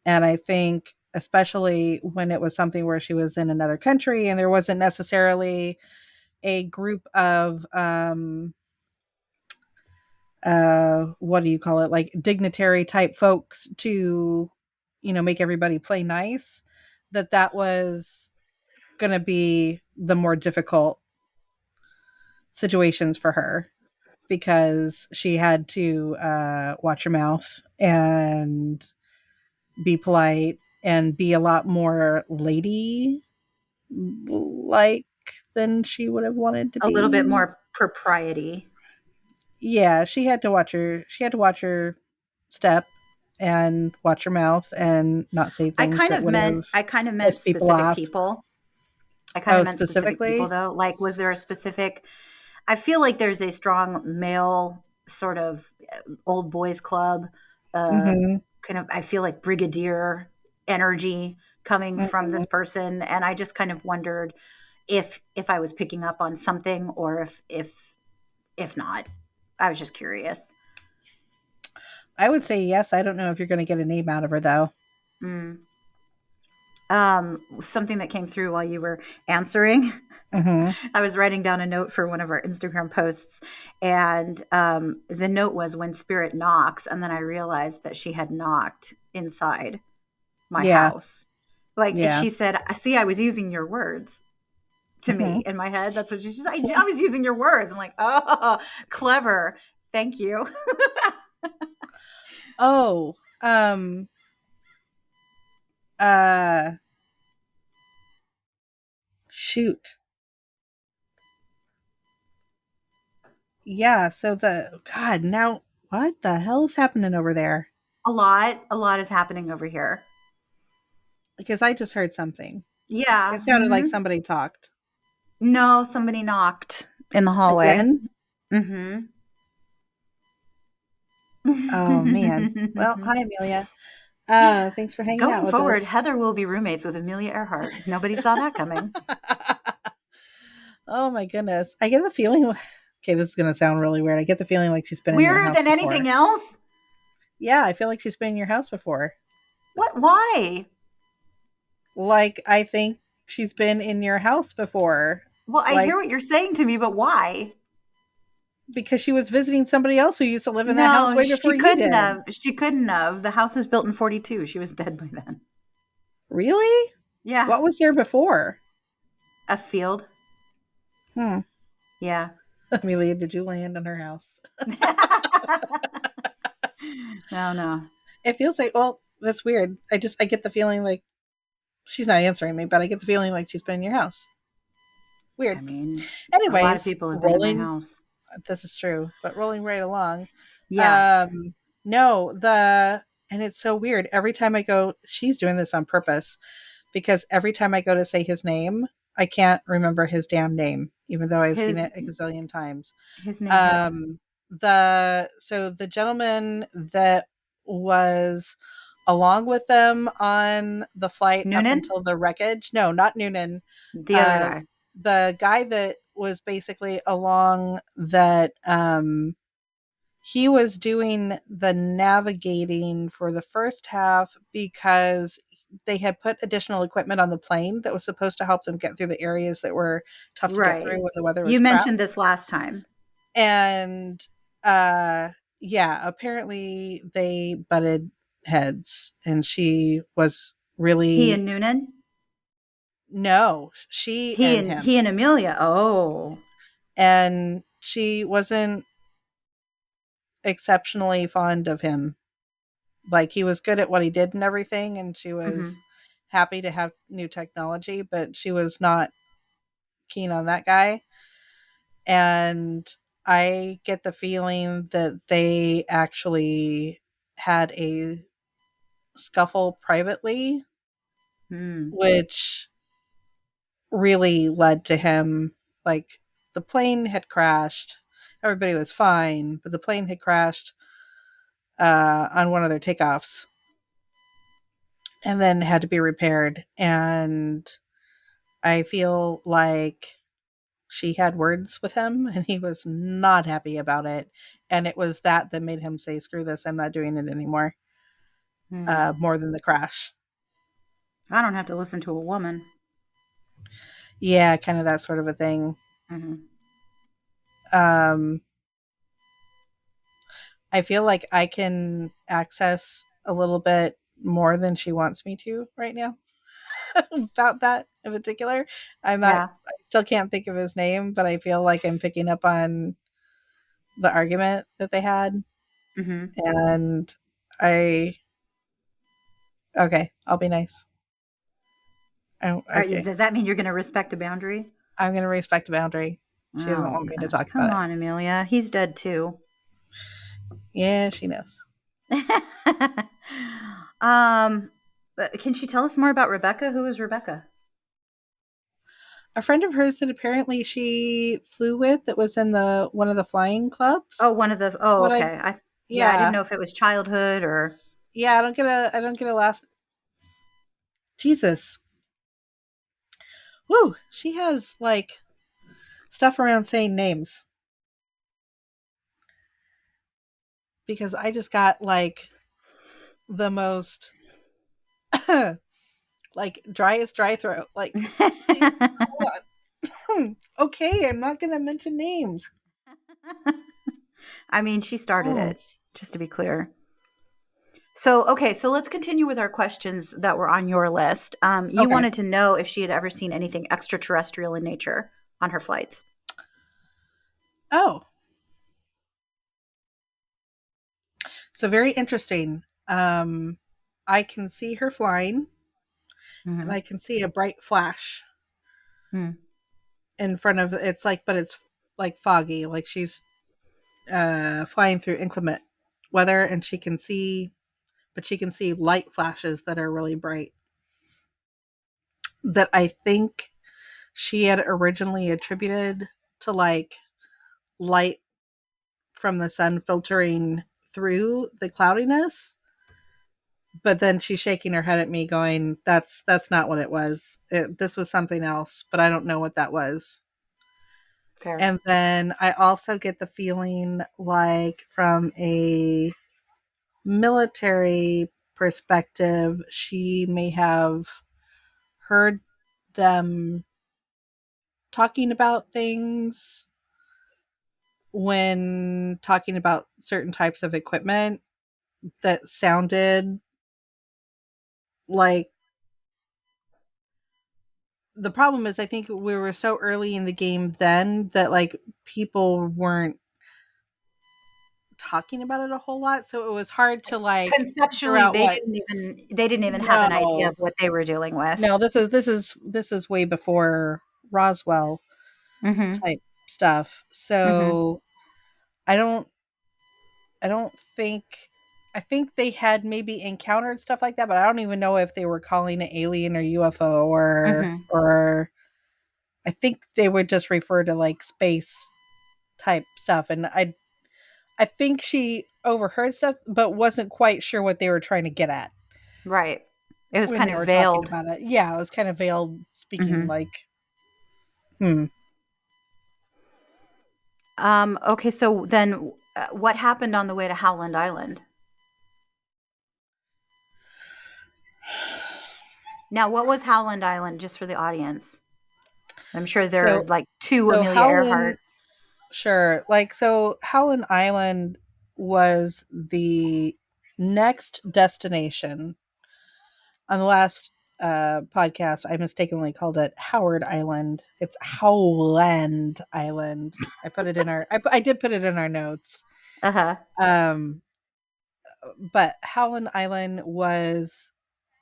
And I think especially when it was something where she was in another country and there wasn't necessarily a group of what do you call it, like dignitary type folks to make everybody play nice, that was going to be the more difficult situations for her because she had to watch her mouth and be polite and be a lot more lady like than she would have wanted to A little bit be. more propriety. Yeah, she had to watch her step and watch her mouth and not say things that would have I kind of meant pissed people specific off. people. I kind of Oh, meant specific people, specifically? though. Like, was there a specific, I feel like there's a strong male sort of old boys club, uh, Mhm. kind of, I feel like brigadier energy coming from this Mhm. person. And I just kind of wondered if I was picking up on something, or if not. I was just curious. I would say yes. I don't know if you're going to get a name out of her though. Mm. Something that came through while you were answering. Mhm. I was writing down a note for one of our Instagram posts, and the note was, "When spirit knocks," and then I realized that she had knocked inside my Yeah. house. Like Yeah. she said, "See, I was using your words." To me, Mhm. in my head, that's what she said. I was using your words. I'm like, oh, clever. Thank you. Oh, uh shoot. Yeah, so the God, now what the hell's happening over there? A lot is happening over here. Because I just heard something. Yeah. It sounded like Hmm. somebody talked. No, somebody knocked in the hallway. Again? Hmm. Oh man. Well, hi Amelia. Thanks for hanging out Going with forward, us. Heather will be roommates with Amelia Earhart. Nobody saw that coming. Oh my goodness. I get the feeling okay, this is gonna sound really weird. I get the feeling like she's been in your Weirder house than anything before. else? Yeah, I feel like she's been in your house before. What? Why? Like I think she's been in your house before. Well, I hear Like what you're saying to me, but why? because she was visiting somebody else who used to live in that house No, way before she you couldn't did. have. She couldn't have. The house was built in 42. She was dead by then. Really? Yeah. What was there before? A field. Hmm. Yeah. Amelia, did you land on her house? No, no. It feels like, well, that's weird. I get the feeling like she's not answering me, but I get the feeling like she's been in your house. I Weird. mean, a lot of Anyways, people have been in my rolling. house. This is true, but rolling right along. Yeah. Um, no, and it's so weird. Every time I go, she's doing this on purpose because every time I go to say his name, I can't remember his damn name, even though I've seen His it a gazillion times. his name who? Um, the gentleman that was along with them on the flight up Noonan? until the wreckage. No, not Noonan. The other Uh, guy. the guy that was basically along that he was doing the navigating for the first half because they had put additional equipment on the plane that was supposed to help them get through the areas that were tough to get through Right. when the weather was You crap. mentioned this last time. And uh yeah, apparently they butted heads and she was He really and Noonan? no, she and him. He and Amelia. Oh. And she wasn't exceptionally fond of him. Like he was good at what he did and everything, and she Hmm. was happy to have new technology, but she was not keen on that guy. And I get the feeling that they actually had a scuffle privately, Hmm. which really led to him, like, the plane had crashed. Everybody was fine, but the plane had crashed on one of their takeoffs and then had to be repaired. And I feel like she had words with him and he was not happy about it. And it was that made him say, screw this, I'm not doing it anymore, Hmm. more than the crash. I don't have to listen to a woman. Yeah, kind of that sort of a thing. Hmm. Um, I feel like I can access a little bit more than she wants me to right now about that in particular. I'm not, Yeah. I still can't think of his name, but I feel like I'm picking up on the argument that they had. Hmm. And I, okay, I'll be nice. Oh, okay. Does that mean you're going to respect a boundary? I'm going to respect a boundary. She doesn't Oh want me to gosh, talk come about it. on, Amelia. He's dead too. Yeah, she knows. um, can she tell us more about Rebecca? Who is Rebecca? A friend of hers that apparently she flew with that was in the one of the flying Oh, clubs. one of the. That's Oh, what I, okay. Yeah, I didn't yeah. know if it was childhood or. Yeah, I don't get a last Jesus. Woo, she has like stuff around saying names because I just got like the most like driest dry throat. Like, geez, hold on. Okay, I'm not gonna mention names. I mean, she started Mm, it. Just to be clear. So, okay, so let's continue with our questions that were on your list. You okay. wanted to know if she had ever seen anything extraterrestrial in nature on her flights. Oh, so very interesting. I can see her flying, and Mm-hmm. I can see a bright flash in front of it's like, but it's like foggy, like she's flying through inclement weather, and she can see, but she can see light flashes that are really bright. That I think she had originally attributed to like light from the sun filtering through the cloudiness, but then she's shaking her head at me going, that's not what it was. This was something else, but I don't know what that was. Fair. And then I also get the feeling like from a military perspective, she may have heard them talking about things when talking about certain types of equipment that sounded like the problem is I think we were so early in the game then that like people weren't talking about it a whole lot, so it was hard to like figure Conceptually, out what. they didn't even have an idea No, of what they were dealing with. no, this is way before Roswell Mm-hmm. type stuff. Mm-hmm. So I don't I don't think I think they had maybe encountered stuff like that, but I don't even know if they were calling it alien or UFO Mm-hmm. or I think they would just refer to like space type stuff. And I think she overheard stuff but wasn't quite sure what they were trying to get at Right. It was when kind they of were talking veiled. about it. Yeah, it was kind of veiled speaking Mm-hmm. like, hmm. Okay, so then what happened on the way to Howland Island? Now, what was Howland Island, just for the audience? I'm sure there are So like two so Amelia Howland, Earhart. sure. Like so Howland Island was the next destination. On the last podcast, I mistakenly called it Howard Island. It's Howland Island. I put it in our I did put it in our notes. Uh huh. Um but Howland Island was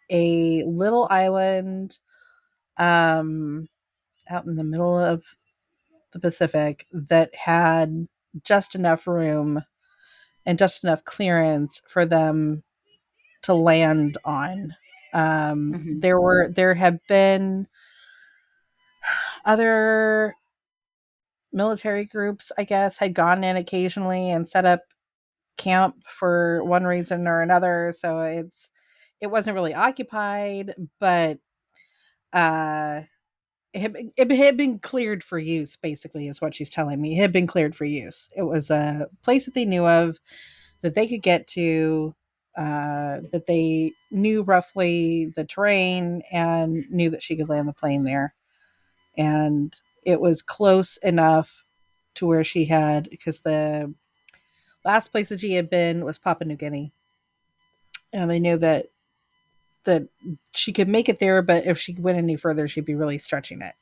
a little island um out in the middle of the Pacific that had just enough room and just enough clearance for them to land on. Hmm. There have been other military groups, I guess, had gone in occasionally and set up camp for one reason or another. So it wasn't really occupied, but uh it had been cleared for use, basically, is what she's telling me. It had been cleared for use. It was a place that they knew of, that they could get to, that they knew roughly the terrain and knew that she could land the plane there. And it was close enough to where she had, because the last place that she had been was Papua New Guinea. And they knew that she could make it there, but if she went any further, she'd be really stretching it.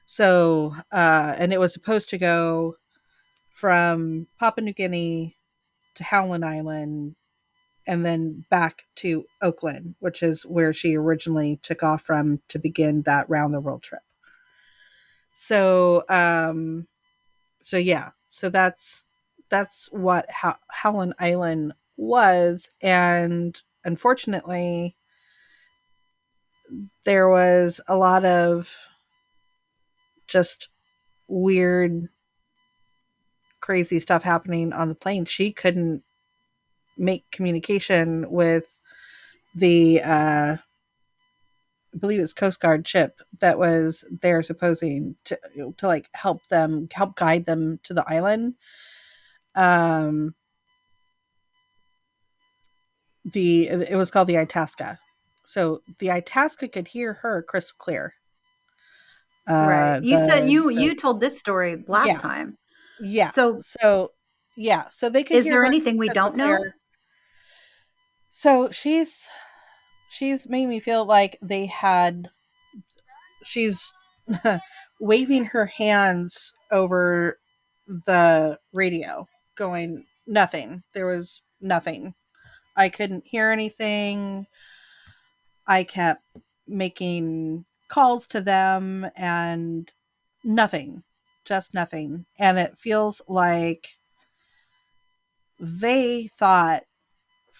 So, and it was supposed to go from Papua New Guinea to Howland Island and then back to Oakland, which is where she originally took off from to begin that round the world trip. So, so yeah, so that's what Howland Island was, and unfortunately, there was a lot of just weird, crazy stuff happening on the plane. She couldn't make communication with the I believe it's Coast Guard ship that was there supposing to like help guide them to the island. Um the it was called the Itasca. So the Itasca could hear her crystal clear. Right. You said The you told this story last Yeah, time. yeah. So, So yeah, so they could is hear there her anything we crystal don't know? clear. So she's made me feel like she's waving her hands over the radio, going nothing. There was nothing. I couldn't hear anything. I kept making calls to them and nothing, just nothing. And it feels like they thought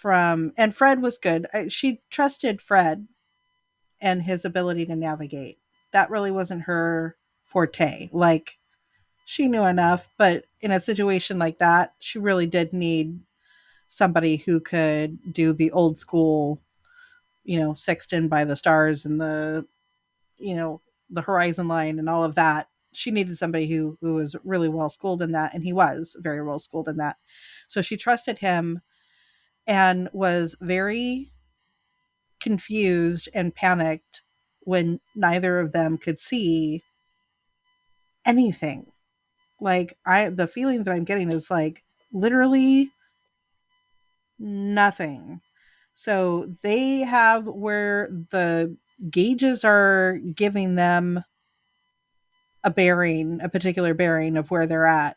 and Fred was good. She trusted Fred and his ability to navigate. That really wasn't her forte. Like, she knew enough, but in a situation like that, she really did need somebody who could do the old school, sexton by the stars and you know, the horizon line and all of that. She needed somebody who was really well schooled in that, and he was very well schooled in that. So she trusted him and was very confused and panicked when neither of them could see anything. Like, the feeling that I'm getting is like literally nothing. So they have where the gauges are giving them a particular bearing of where they're at.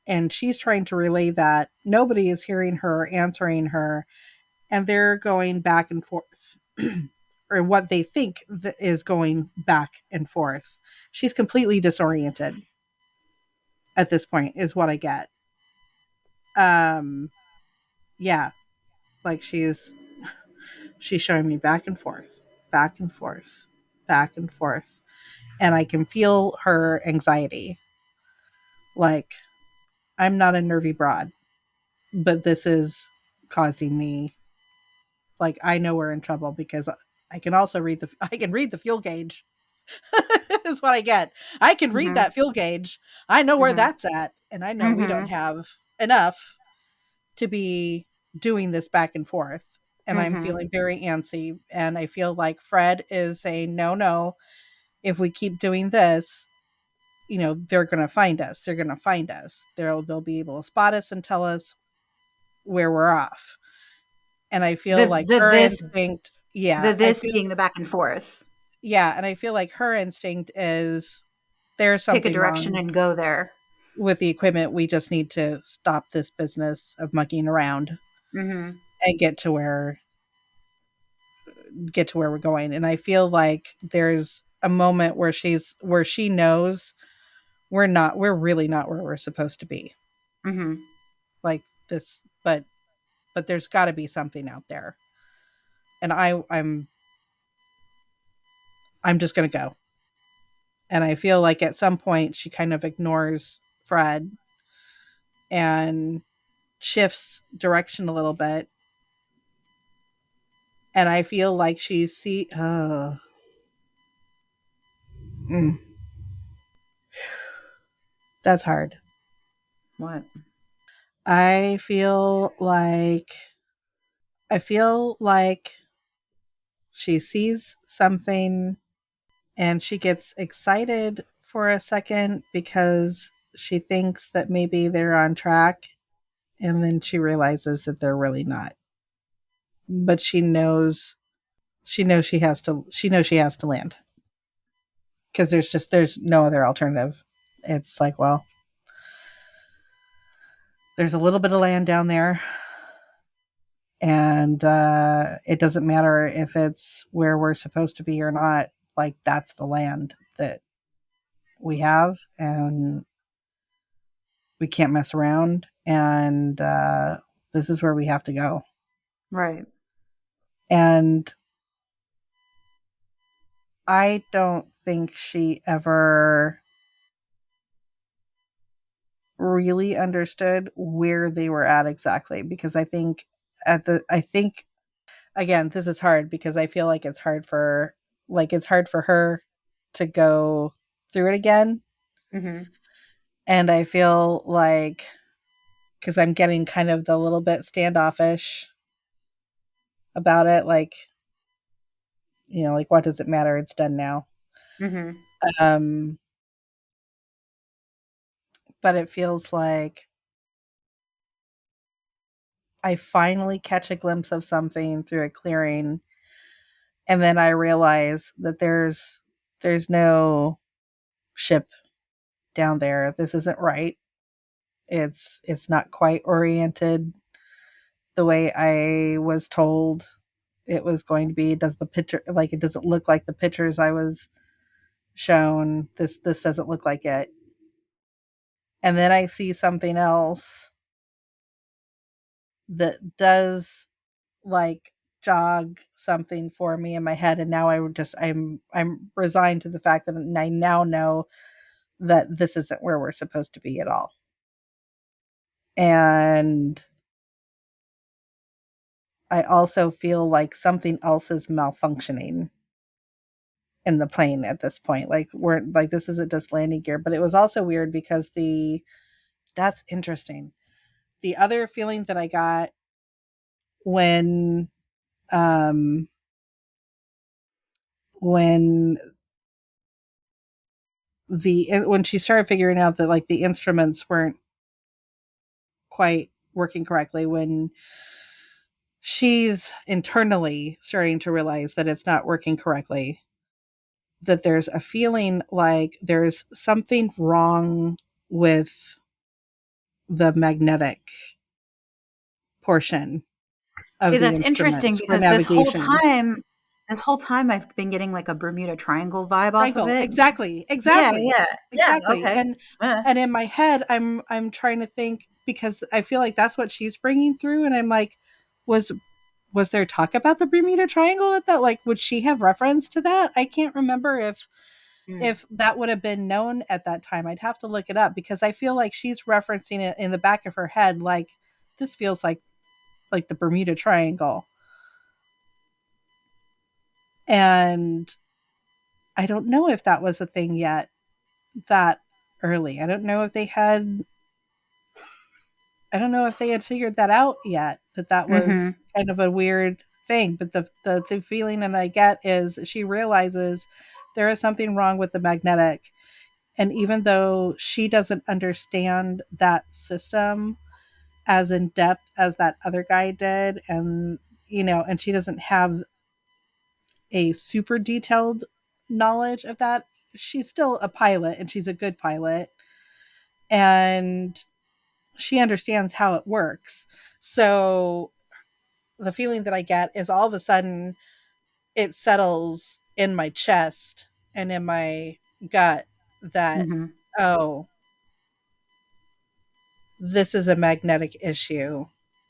And she's trying to relay that. Nobody is hearing her, answering her, and they're going back and forth. Or what they think is going back and forth. She's completely disoriented at this point, is what I get. Um, yeah, like she's showing me back and forth, back and forth, back and forth, and I can feel her anxiety. Like, I'm not a nervy broad, but this is causing me, like, I know we're in trouble because I can also I can read the fuel gauge. Is what I get. I can read Hmm. that fuel gauge. I know where Hmm. that's at. and I know we don't Mm-hmm. have enough to be doing this back and forth. And I'm Mm-hmm. feeling very antsy. And I feel like Fred is saying, no, no, if we keep doing this, they're going to find us. They're going to find us. They'll be able to spot us and tell us where we're off. And I feel The like the her this instinct, the yeah, this being the back and forth. and I feel like her instinct is there's Pick a something direction wrong and go there. with the equipment. We just need to stop this business of mucking around Mm-hmm. and get to where we're going. And I feel like there's a moment where she knows we're really not where we're supposed to be. Mm-hmm. Like this, but there's got to be something out there. And I'm just going to go. And I feel like at some point she kind of ignores Fred and shifts direction a little bit. And I feel like mm, that's hard. What? I feel like I feel like she sees something and she gets excited for a second because she thinks that maybe they're on track, and then she realizes that they're really not. But she knows she has to land, because there's no other alternative. It's like, well, there's a little bit of land down there, and it doesn't matter if it's where we're supposed to be or not. Like, that's the land that we have, and we can't mess around, and this is where we have to go. Right. And I don't think she ever really understood where they were at exactly, because I think again, this is hard because I feel like it's hard for her to go through it again. Mm-hmm. And I feel like, because I'm getting kind of the little bit standoffish about it, like, like, what does it matter? It's done now. Mm-hmm. Um, but it feels like I finally catch a glimpse of something through a clearing, and then I realize that there's no ship down there. This isn't right. It's not quite oriented the way I was told it was going to be. Does the picture, like, it doesn't look like the pictures I was shown. This doesn't look like it. And then I see something else that does, like, jog something for me in my head, and now I'm resigned to the fact that I now know that this isn't where we're supposed to be at all. And I also feel like something else is malfunctioning in the plane at this point. Like, we're like, this isn't just landing gear. But it was also weird because that's interesting. The other feeling that I got when um when when she started figuring out that, like, the instruments weren't quite working correctly, when she's internally starting to realize that it's not working correctly, that there's a feeling like there's something wrong with the magnetic portion See, of the that's interesting instruments for because navigation. this whole time I've been getting like a Bermuda Triangle vibe off of Triangle, it. exactly, Yeah, exactly, yeah, yeah. exactly. Okay. Uh, And in my head, I'm trying to think, because I feel like that's what she's bringing through, and I'm like, was was there talk about the Bermuda Triangle at that? Like, would she have reference to that? I can't remember mm. if that would have been known at that time. I'd have to look it up, because I feel like she's referencing it in the back of her head, like, this feels like the Bermuda Triangle. And I don't know if that was a thing yet that early. I don't know if they had I don't know if they had figured that out yet, that was Mhm. kind of a weird thing. But the feeling that I get is she realizes there is something wrong with the magnetic. And even though she doesn't understand that system as in depth as that other guy did, and she doesn't have a super detailed knowledge of that, she's still a pilot and she's a good pilot. And she understands how it works. So the feeling that I get is all of a sudden it settles in my chest and in my gut that, Mhm. oh, this is a magnetic issue.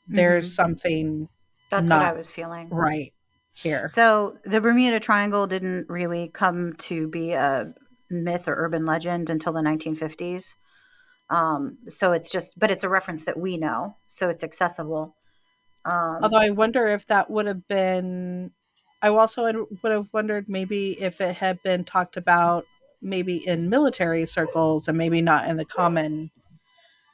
There's Mhm. something That's what I not was feeling. right here. So the Bermuda Triangle didn't really come to be a myth or urban legend until the 1950s. So it's just, but it's a reference that we know, so it's accessible. Although Um, I wonder if that would have been, I also would have wondered maybe if it had been talked about maybe in military circles and maybe not in the common,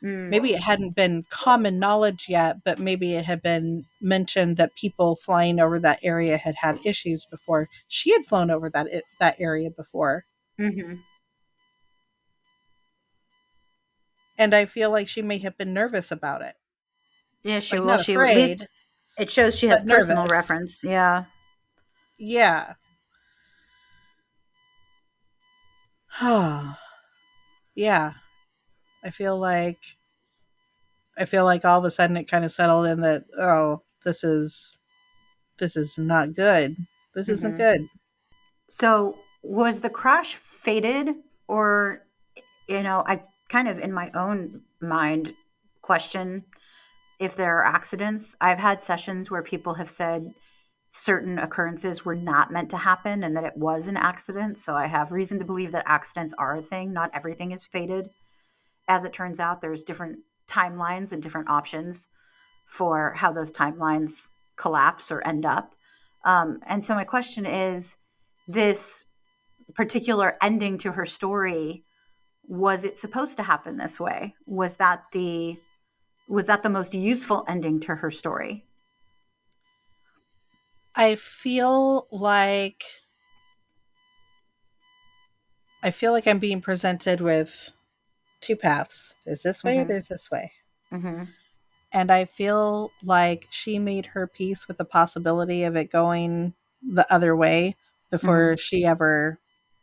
mm, maybe it hadn't been common knowledge yet, but maybe it had been mentioned that people flying over that area had had issues before. She had flown over that area before, mhm. and I feel like she may have been nervous about it. Yeah, Like well, not she at least afraid, it shows she has but personal nervous. reference. Yeah. Yeah. Yeah. I feel like all of a sudden it kind of settled in that, oh, this is not good. This isn't Hmm. good. So was the crash fated, or I kind of in my own mind question if there are accidents. I've had sessions where people have said certain occurrences were not meant to happen and that it was an accident. So I have reason to believe that accidents are a thing. Not everything is fated. As it turns out, there's different timelines and different options for how those timelines collapse or end up. And so my question is, this particular ending to her story, was it supposed to happen this way? Was that the most useful ending to her story? I feel like I'm being presented with two paths. There's this way, Mm-hmm. there's this way. Mm-hmm. And I feel like she made her peace with the possibility of it going the other way Mm-hmm. before she ever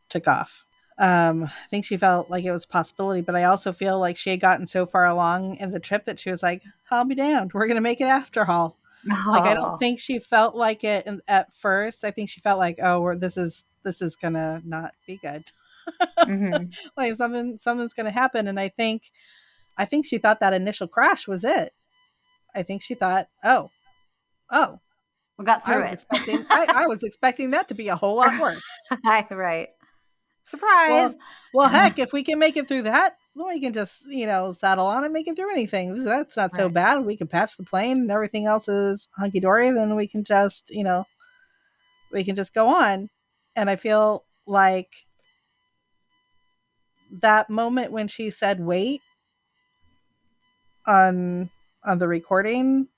took off. I think she felt like it was a possibility, but I also feel like she had gotten so far along in the trip that she was like, I'll be damned. We're going to make it after all. Like, I don't Oh. think she felt like it at first. I think she felt like, oh, this is going to not be good. Mm-hmm. Like something's going to happen. And I think she thought that initial crash was it. I think she thought, oh, We got I through was it. expecting, I was expecting that to be a whole lot worse. Right. Surprise. Well, heck, if we can make it through that, then we can just, saddle on and make it through anything. That's not so Right. bad. We can patch the plane and everything else is hunky dory. Then we can just go on. And I feel like that moment when she said wait on the recording,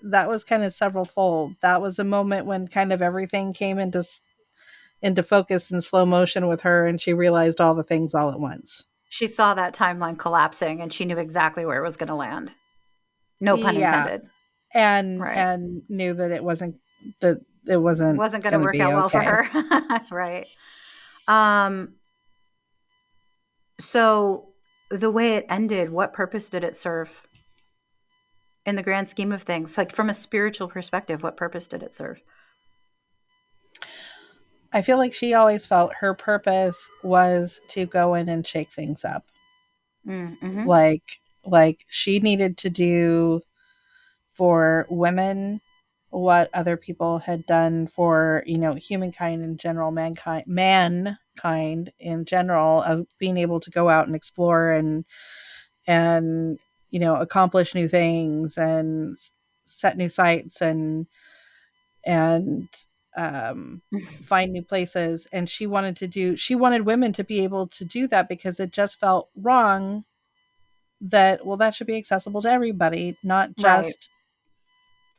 that was kind of several fold. That was a moment when kind of everything came into focus in slow motion with her, and she realized all the things all at once. She saw that timeline collapsing and she knew exactly where it was going to land. No pun Yeah, intended. and Right. knew that it wasn't Wasn't going to going to work be out well for okay. her. Right. Um, so the way it ended, what purpose did it serve in the grand scheme of things? Like from a spiritual perspective, what purpose did it serve? I feel like she always felt her purpose was to go in and shake things up. Mm-hmm. Like she needed to do for women what other people had done for, humankind in general, mankind in general, of being able to go out and explore and accomplish new things and set new sites and um find new places. And she wanted women to be able to do that because it just felt wrong that, well, that should be accessible to everybody, not Right. just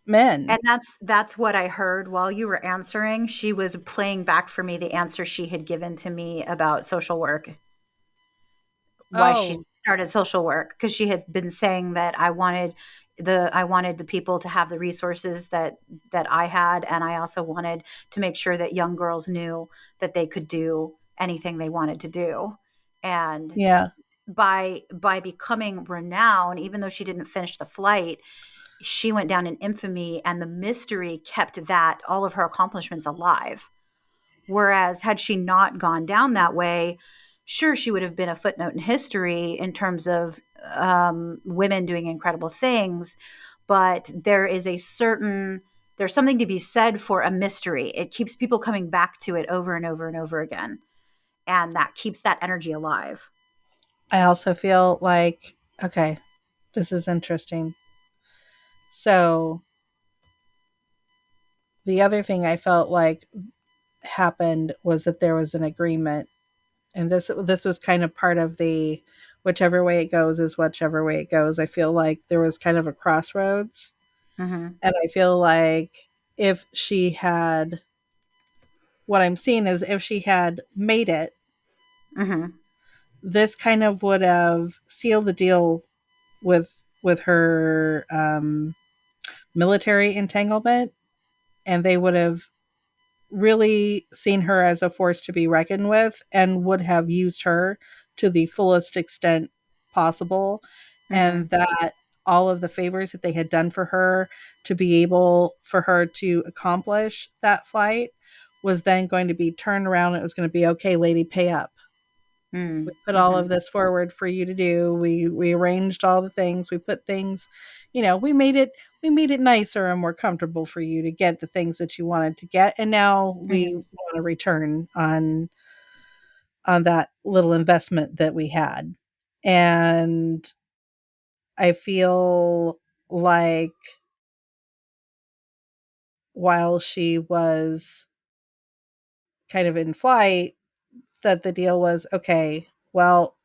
men. And that's what I heard while you were answering. She was playing back for me the answer she had given to me about social work, why she Oh, started social work, because she had been saying that I wanted the people to have the resources that I had, and I also wanted to make sure that young girls knew that they could do anything they wanted to do. And yeah. by becoming renowned, even though she didn't finish the flight, she went down in infamy, and the mystery kept that all of her accomplishments alive. Whereas had she not gone down that way, sure, she would have been a footnote in history in terms of women doing incredible things. But there's something to be said for a mystery. It keeps people coming back to it over and over and over again. And that keeps that energy alive. I also feel like, okay, this is interesting. So the other thing I felt like happened was that there was an agreement, and this was kind of part of the whichever way it goes is whichever way it goes. I feel like there was kind of a crossroads, Mm-hmm. and I feel like if she had, what I'm seeing is if she had made it, Mm-hmm. this kind of would have sealed the deal with her military entanglement, and they would have really seen her as a force to be reckoned with and would have used her to the fullest extent possible. Mm-hmm. And that all of the favors that they had done for her to be able for her to accomplish that flight was then going to be turned around. It was going to be, okay, lady, pay up. We put all Mm-hmm. of this forward for you to do. We arranged all the things. We put things, we made it nicer and more comfortable for you to get the things that you wanted to get. And now we Mm-hmm. want a return on that little investment that we had. And I feel like while she was kind of in flight, that the deal was, okay, well,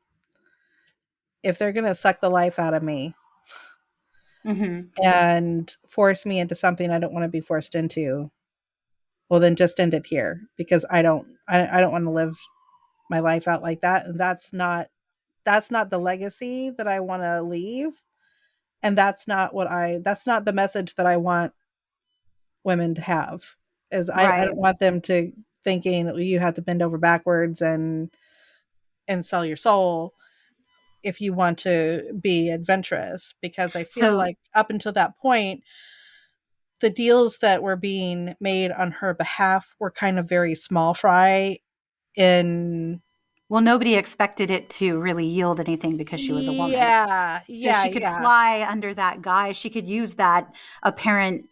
if they're going to suck the life out of me Mm-hmm. and force me into something I don't want to be forced into, well, then just end it here, because I don't want to live my life out like that. And that's not the legacy that I want to leave. And that's not the message that I want women to have, is I Right. don't want them to thinking that you have to bend over backwards and sell your soul if you want to be adventurous, because I feel So, like up until that point, the deals that were being made on her behalf were kind of very small fry in. well, nobody expected it to really yield anything because she was a woman. Yeah, So yeah, she could yeah. fly under that guise. She could use that apparent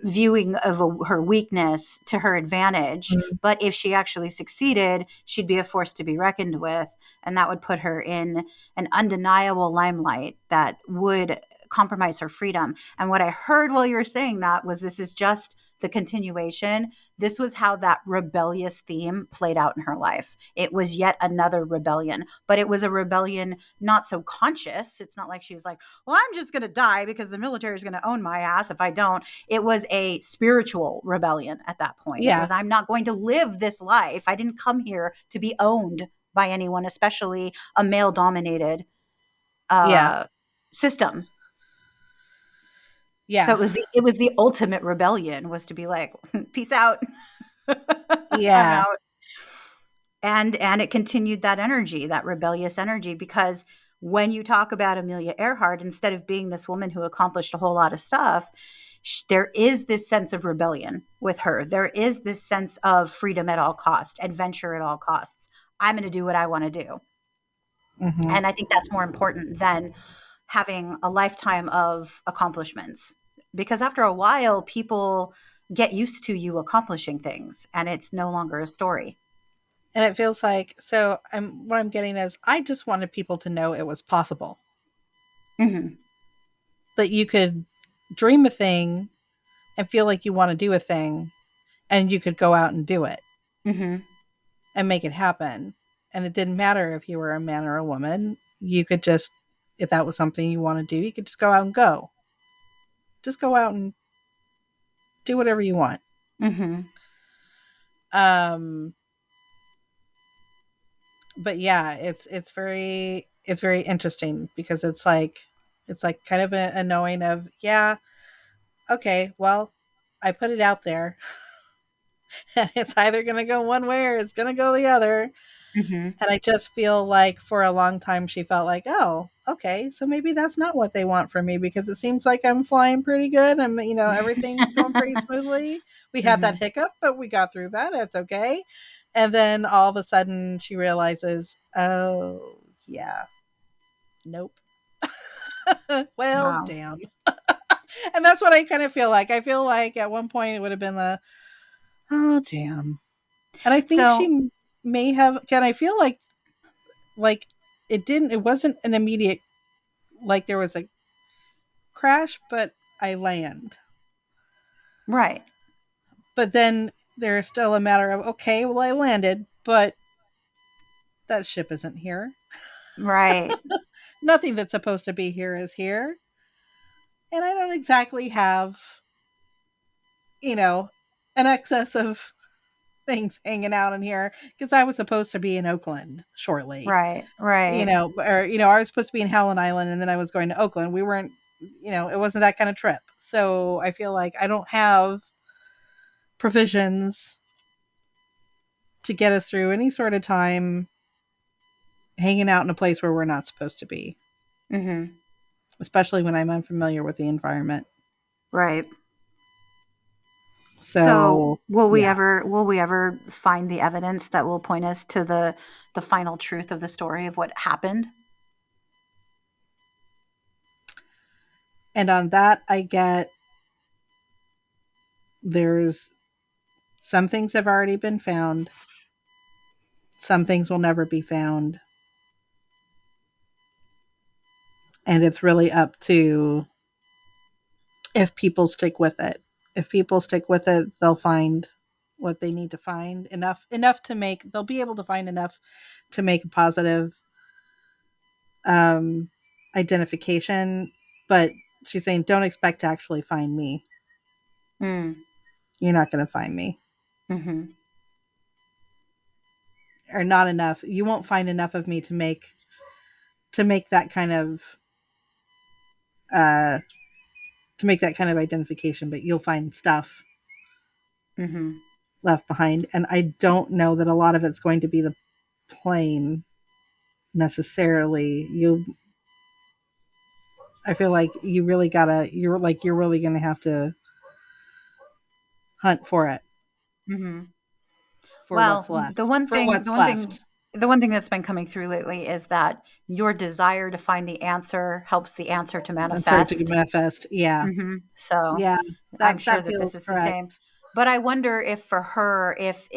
viewing of her weakness to her advantage. Mhm. But if she actually succeeded, she'd be a force to be reckoned with. And that would put her in an undeniable limelight that would compromise her freedom. And what I heard while you were saying that was this is just the continuation. This was how that rebellious theme played out in her life. It was yet another rebellion, but it was a rebellion not so conscious. It's not like she was like, well, I'm just going to die because the military is going to own my ass if I don't. It was a spiritual rebellion at that point. It Yeah, was, I'm not going to live this life. I didn't come here to be owned by anyone, especially a male dominated yeah, uh, system. So yeah, it was the ultimate rebellion was to be like, peace out. I'm yeah. out. And it continued that energy, that rebellious energy, because when you talk about Amelia Earhart, instead of being this woman who accomplished a whole lot of stuff, there is this sense of rebellion with her. There is this sense of freedom at all costs, adventure at all costs. I'm going to do what I want to do. Hmm. And I think that's more important than having a lifetime of accomplishments, because after a while people get used to you accomplishing things and it's no longer a story. And it feels like, so what I'm getting is I just wanted people to know it was possible, Hmm. that you could dream a thing and feel like you want to do a thing, and you could go out and do it Hmm. and make it happen. And it didn't matter if you were a man or a woman. You could just if that was something you want to do, you could just go out and go. Just go out and do whatever you want. Mm-hmm. Um, but yeah, it's very interesting because it's like kind of a knowing of, yeah, okay, well, I put it out there and it's either going to go one way or it's going to go the other. Mm-hmm. And I just feel like for a long time she felt like, oh, okay, so maybe that's not what they want from me because it seems like I'm flying pretty good. I'm, everything's going pretty smoothly. We had Mm-hmm. that hiccup, but we got through that. It's okay. And then all of a sudden she realizes, oh, yeah, nope. Well, Wow. damn. And that's what I kind of feel like. I feel like at one point it would have been oh, damn. And I think So, she may have, can I feel like it wasn't an immediate, like there was a crash, but I land. right, But then there's still a matter of, okay, well, I landed, but that ship isn't here. right. Nothing that's supposed to be here is here. And I don't exactly have, you know, an excess of things hanging out in here because I was supposed to be in Oakland shortly. Right, right. I was supposed to be in Howland Island and then I was going to Oakland. We weren't, it wasn't that kind of trip. So I feel like I don't have provisions to get us through any sort of time hanging out in a place where we're not supposed to be, Mm-hmm. especially when I'm unfamiliar with the environment. Right. So, So, yeah. will we ever find the evidence that will point us to the final truth of the story of what happened? And on that, I get there's some things have already been found, some things will never be found. And it's really up to if people stick with it. If people stick with it, they'll find what they need to find, enough to make, they'll be able to find enough to make a positive um identification. But she's saying don't expect to actually find me. Mm. You're not going to find me, Mm-hmm. or not enough. You won't find enough of me to make that kind of uh to make that kind of identification, but you'll find stuff Mm-hmm. left behind. And I don't know that a lot of it's going to be the plane necessarily. I feel like you're really gonna have to hunt for it, Mm-hmm. for Well, what's left, for what's left. the one thing that's been coming through lately is that your desire to find the answer helps the answer to And start to manifest. manifest. Yeah. Mm-hmm. So Yeah. I'm That sure that that this feels is the same. correct. But I wonder if for her, if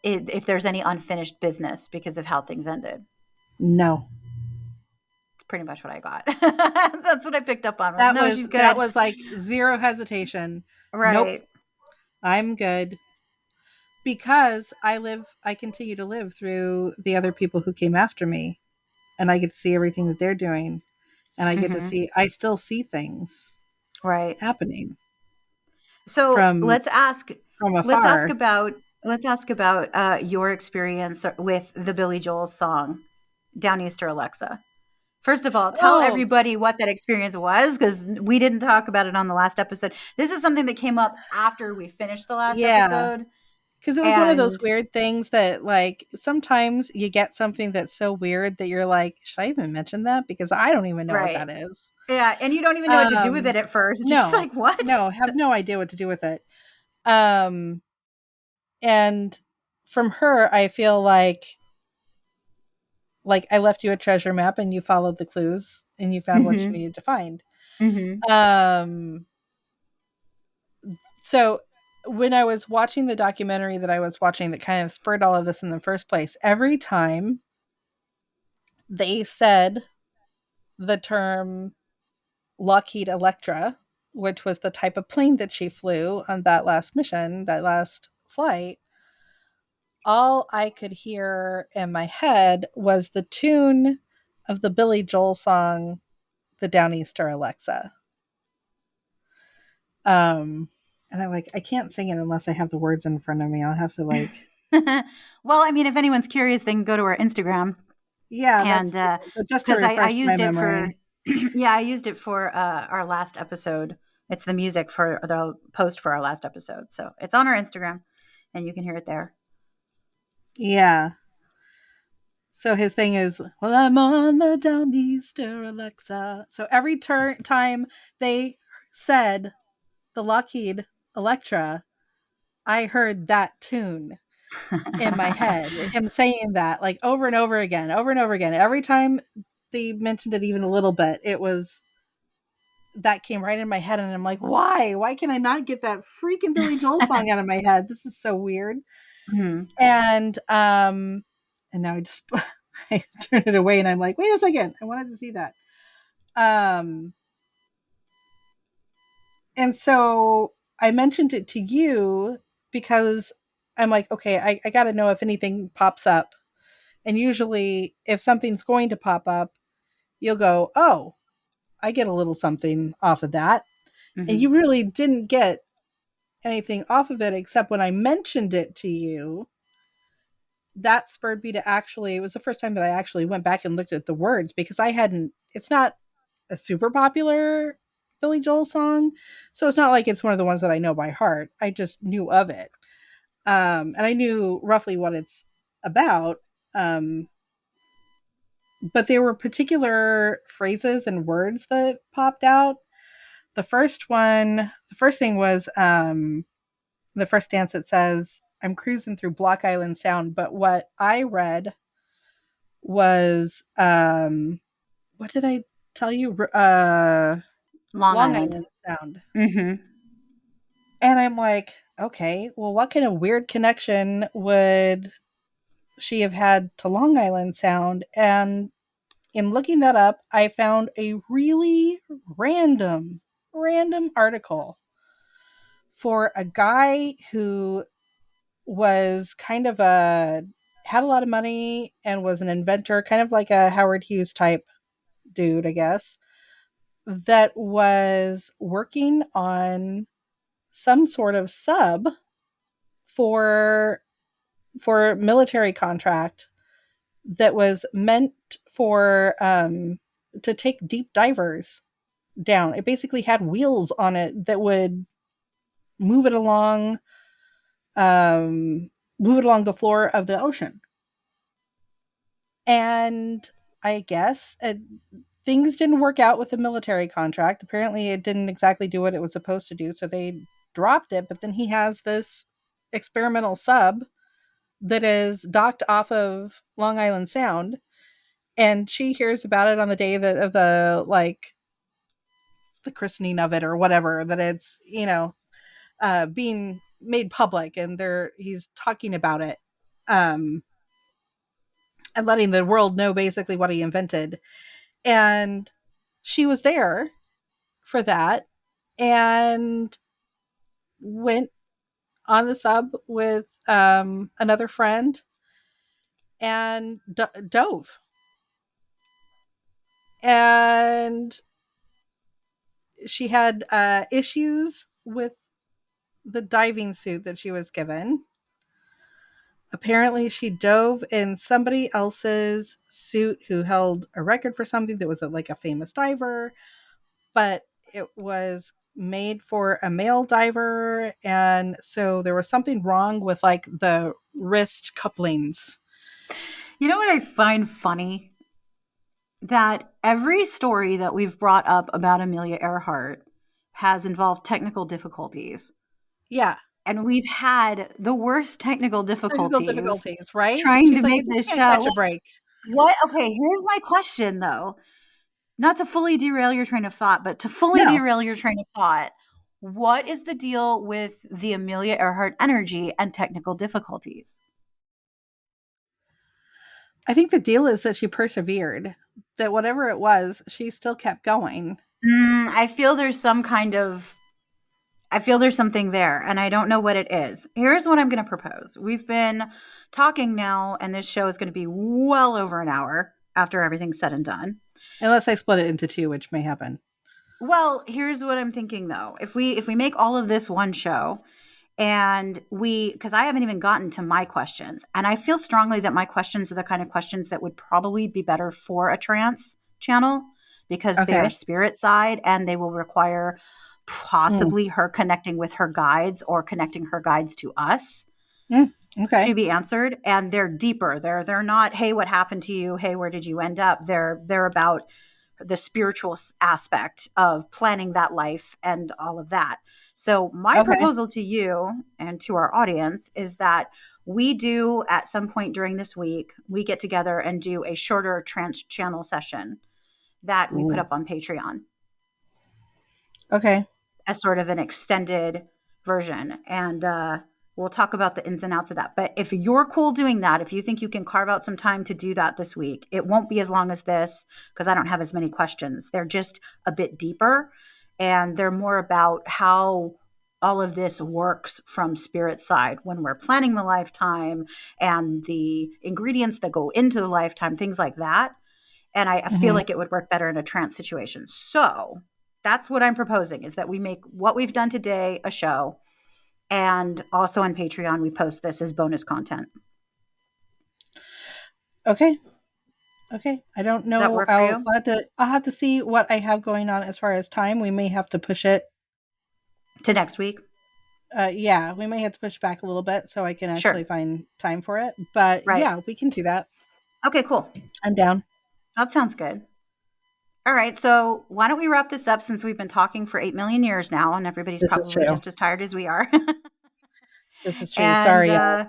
there's any unfinished business because of how things ended. No. It's pretty much what I got. That's what I picked up on. Was That no, was she's that good. was like zero hesitation. Nope. Right. I'm good. Because I continue to live through the other people who came after me, and I get to see everything that they're doing, and Mm-hmm. I still see things Right. happening So from let's ask afar. about your experience with the Billy Joel song "Downeaster Alexa." First of all, tell Oh, everybody what that experience was because we didn't talk about it on the last episode. This is something that came up after we finished the last yeah. episode, Because it was one of those and weird things that, like, sometimes you get something that's so weird that you're like, should I even mention that? Because I don't even know what right, that is. yeah, and you don't even know what to do with it Um, at first. You're just no, like, what? no, have no idea what to do with it. Um, and from her, I feel like I left you a treasure map and you followed the clues and you found what you Mm-hmm. needed to find. Mm-hmm. Um, so when I was watching the documentary that I was watching that kind of spurred all of this in the first place, every time they said the term Lockheed Electra, which was the type of plane that she flew on that last mission, that last flight, all I could hear in my head was the tune of the Billy Joel song, The Downeaster Alexa. And I'm like, I can't sing it unless I have the words in front of me. I'll have to like. Well, I mean, if anyone's curious, they can go to our Instagram. Yeah, that's And true. But just to because I refresh my used it for, memory. yeah, I used it for our last episode. It's the music for the post for our last episode. So it's on our Instagram and you can hear it there. Yeah. So his thing is, well, I'm on the Downeaster Alexa. So every time they said the Lockheed Electra, I heard that tune in my head. Him saying that like over and over again, over and over again. Every time they mentioned it even a little bit, it was that came right in my head. And I'm like, why? Why can I not get that freaking Billy Joel song out of my head? This is so weird. Mhm. And now I just I turn it away and I'm like, wait a second, I wanted to see that. Um and so I mentioned it to you because I'm like, okay, I gotta know if anything pops up. And usually if something's going to pop up, you'll go, oh, I get a little something off of that. And Mhm. you really didn't get anything off of it except when I mentioned it to you. That spurred me to actually, it was the first time that I actually went back and looked at the words because I hadn't, it's not a super popular Billy Joel song. So it's not like it's one of the ones that I know by heart. I just knew of it. And I knew roughly what it's about. Um, but there were particular phrases and words that popped out. The first thing was the first dance it says, I'm cruising through Block Island Sound. But what I read was what did I tell you? Long Long Island. Island Sound. Hmm. And I'm like, okay, well, what kind of weird connection would she have had to Long Island Sound? And in looking that up, I found a really random article for a guy who was kind of a had a lot of money and was an inventor, kind of like a Howard Hughes type dude, I guess, that was working on some sort of sub for military contract that was meant for to take deep divers down. It basically had wheels on it that would move it along um move it along the floor of the ocean. And I guess things didn't work out with the military contract. Apparently, it didn't exactly do what it was supposed to do, so they dropped it. But then he has this experimental sub that is docked off of Long Island Sound, and she hears about it on the day of the like the christening of it or whatever. That it's being made public, and he's talking about it. Um, and letting the world know basically what he invented. And she was there for that and went on the sub with another friend and dove. And she had issues with the diving suit that she was given. Apparently, she dove in somebody else's suit who held a record for something that was like a famous diver, but it was made for a male diver, and so there was something wrong with like the wrist couplings. You know what I find funny? That every story that we've brought up about Amelia Earhart has involved technical difficulties. Yeah, And we've had the worst technical technical difficulties difficulties, right? trying She's to like, I make just this can't show. catch a break. What? Okay, here's my question though. Not to fully derail your train of thought, but to fully No, derail your train of thought, what is the deal with the Amelia Earhart energy and technical difficulties? I think the deal is that she persevered, that whatever it was, she still kept going. I feel there's some kind of I feel there's something there, and I don't know what it is. Here's what I'm going to propose. We've been talking now, and this show is going to be well over an hour. after everything's said and done. Unless I split it into two, which may happen. Well, here's what I'm thinking though. If we make all of this one show, and because I haven't even gotten to my questions, and I feel strongly that my questions are the kind of questions that would probably be better for a trance channel because they are Okay. spirit side and they will require Mm. possibly her connecting with her guides or connecting her guides to us Okay. to be answered, and they're deeper. They're not, hey, what happened to you, hey, where did you end up. They're about the spiritual aspect of planning that life and all of that. So my Okay. proposal to you and to our audience is that we do at some point during this week, we get together and do a shorter trance channel session that we put Ooh. up on Patreon Okay. as sort of an extended version. And we'll talk about the ins and outs of that. But if you're cool doing that, if you think you can carve out some time to do that this week, it won't be as long as this because I don't have as many questions. They're just a bit deeper and they're more about how all of this works from spirit side when we're planning the lifetime and the ingredients that go into the lifetime, things like that. And I feel Mm-hmm. like it would work better in a trance situation. So that's what I'm proposing is that we make what we've done today a show. And also on Patreon, we post this as bonus content. Okay. Okay. I don't Does that know. work for you? I'll have to see what I have going on as far as time. We may have to push it. To next week? Yeah, we may have to push back a little bit so I can actually Sure. find time for it. But Right. yeah, we can do that. Okay, cool. I'm down. That sounds good. All right. So why don't we wrap this up since we've been talking for 8 million years now and everybody's This is probably true. just as tired as we are. This is true. And Sorry, y'all.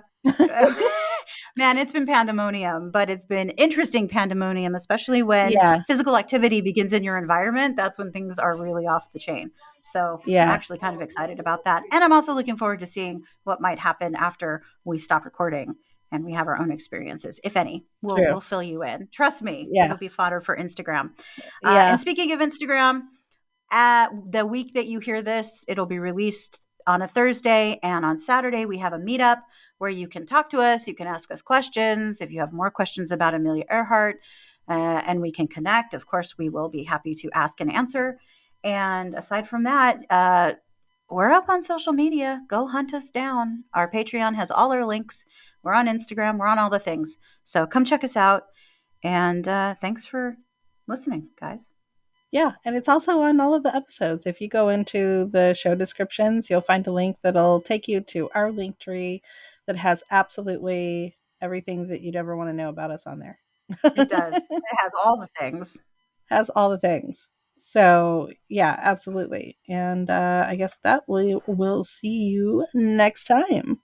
man, it's been pandemonium, but it's been interesting pandemonium, especially when Yeah. physical activity begins in your environment. That's when things are really off the chain. So I'm Yeah. actually kind of excited about that. And I'm also looking forward to seeing what might happen after we stop recording and we have our own experiences, if any. We'll True. fill you in. Trust me, Yeah. it'll be fodder for Instagram. Yeah. And speaking of Instagram, the week that you hear this, it'll be released on a Thursday. And on Saturday, we have a meetup where you can talk to us. You can ask us questions. If you have more questions about Amelia Earhart, and we can connect, of course, we will be happy to ask and answer. And aside from that, we're up on social media. Go hunt us down. Our Patreon has all our links. We're on Instagram. We're on all the things. So come check us out. And thanks for listening, guys. Yeah. And it's also on all of the episodes. If you go into the show descriptions, you'll find a link that'll take you to our link tree that has absolutely everything that you'd ever want to know about us on there. It does. It has all the things. Has all the things. So yeah, absolutely. And I guess that we will see you next time.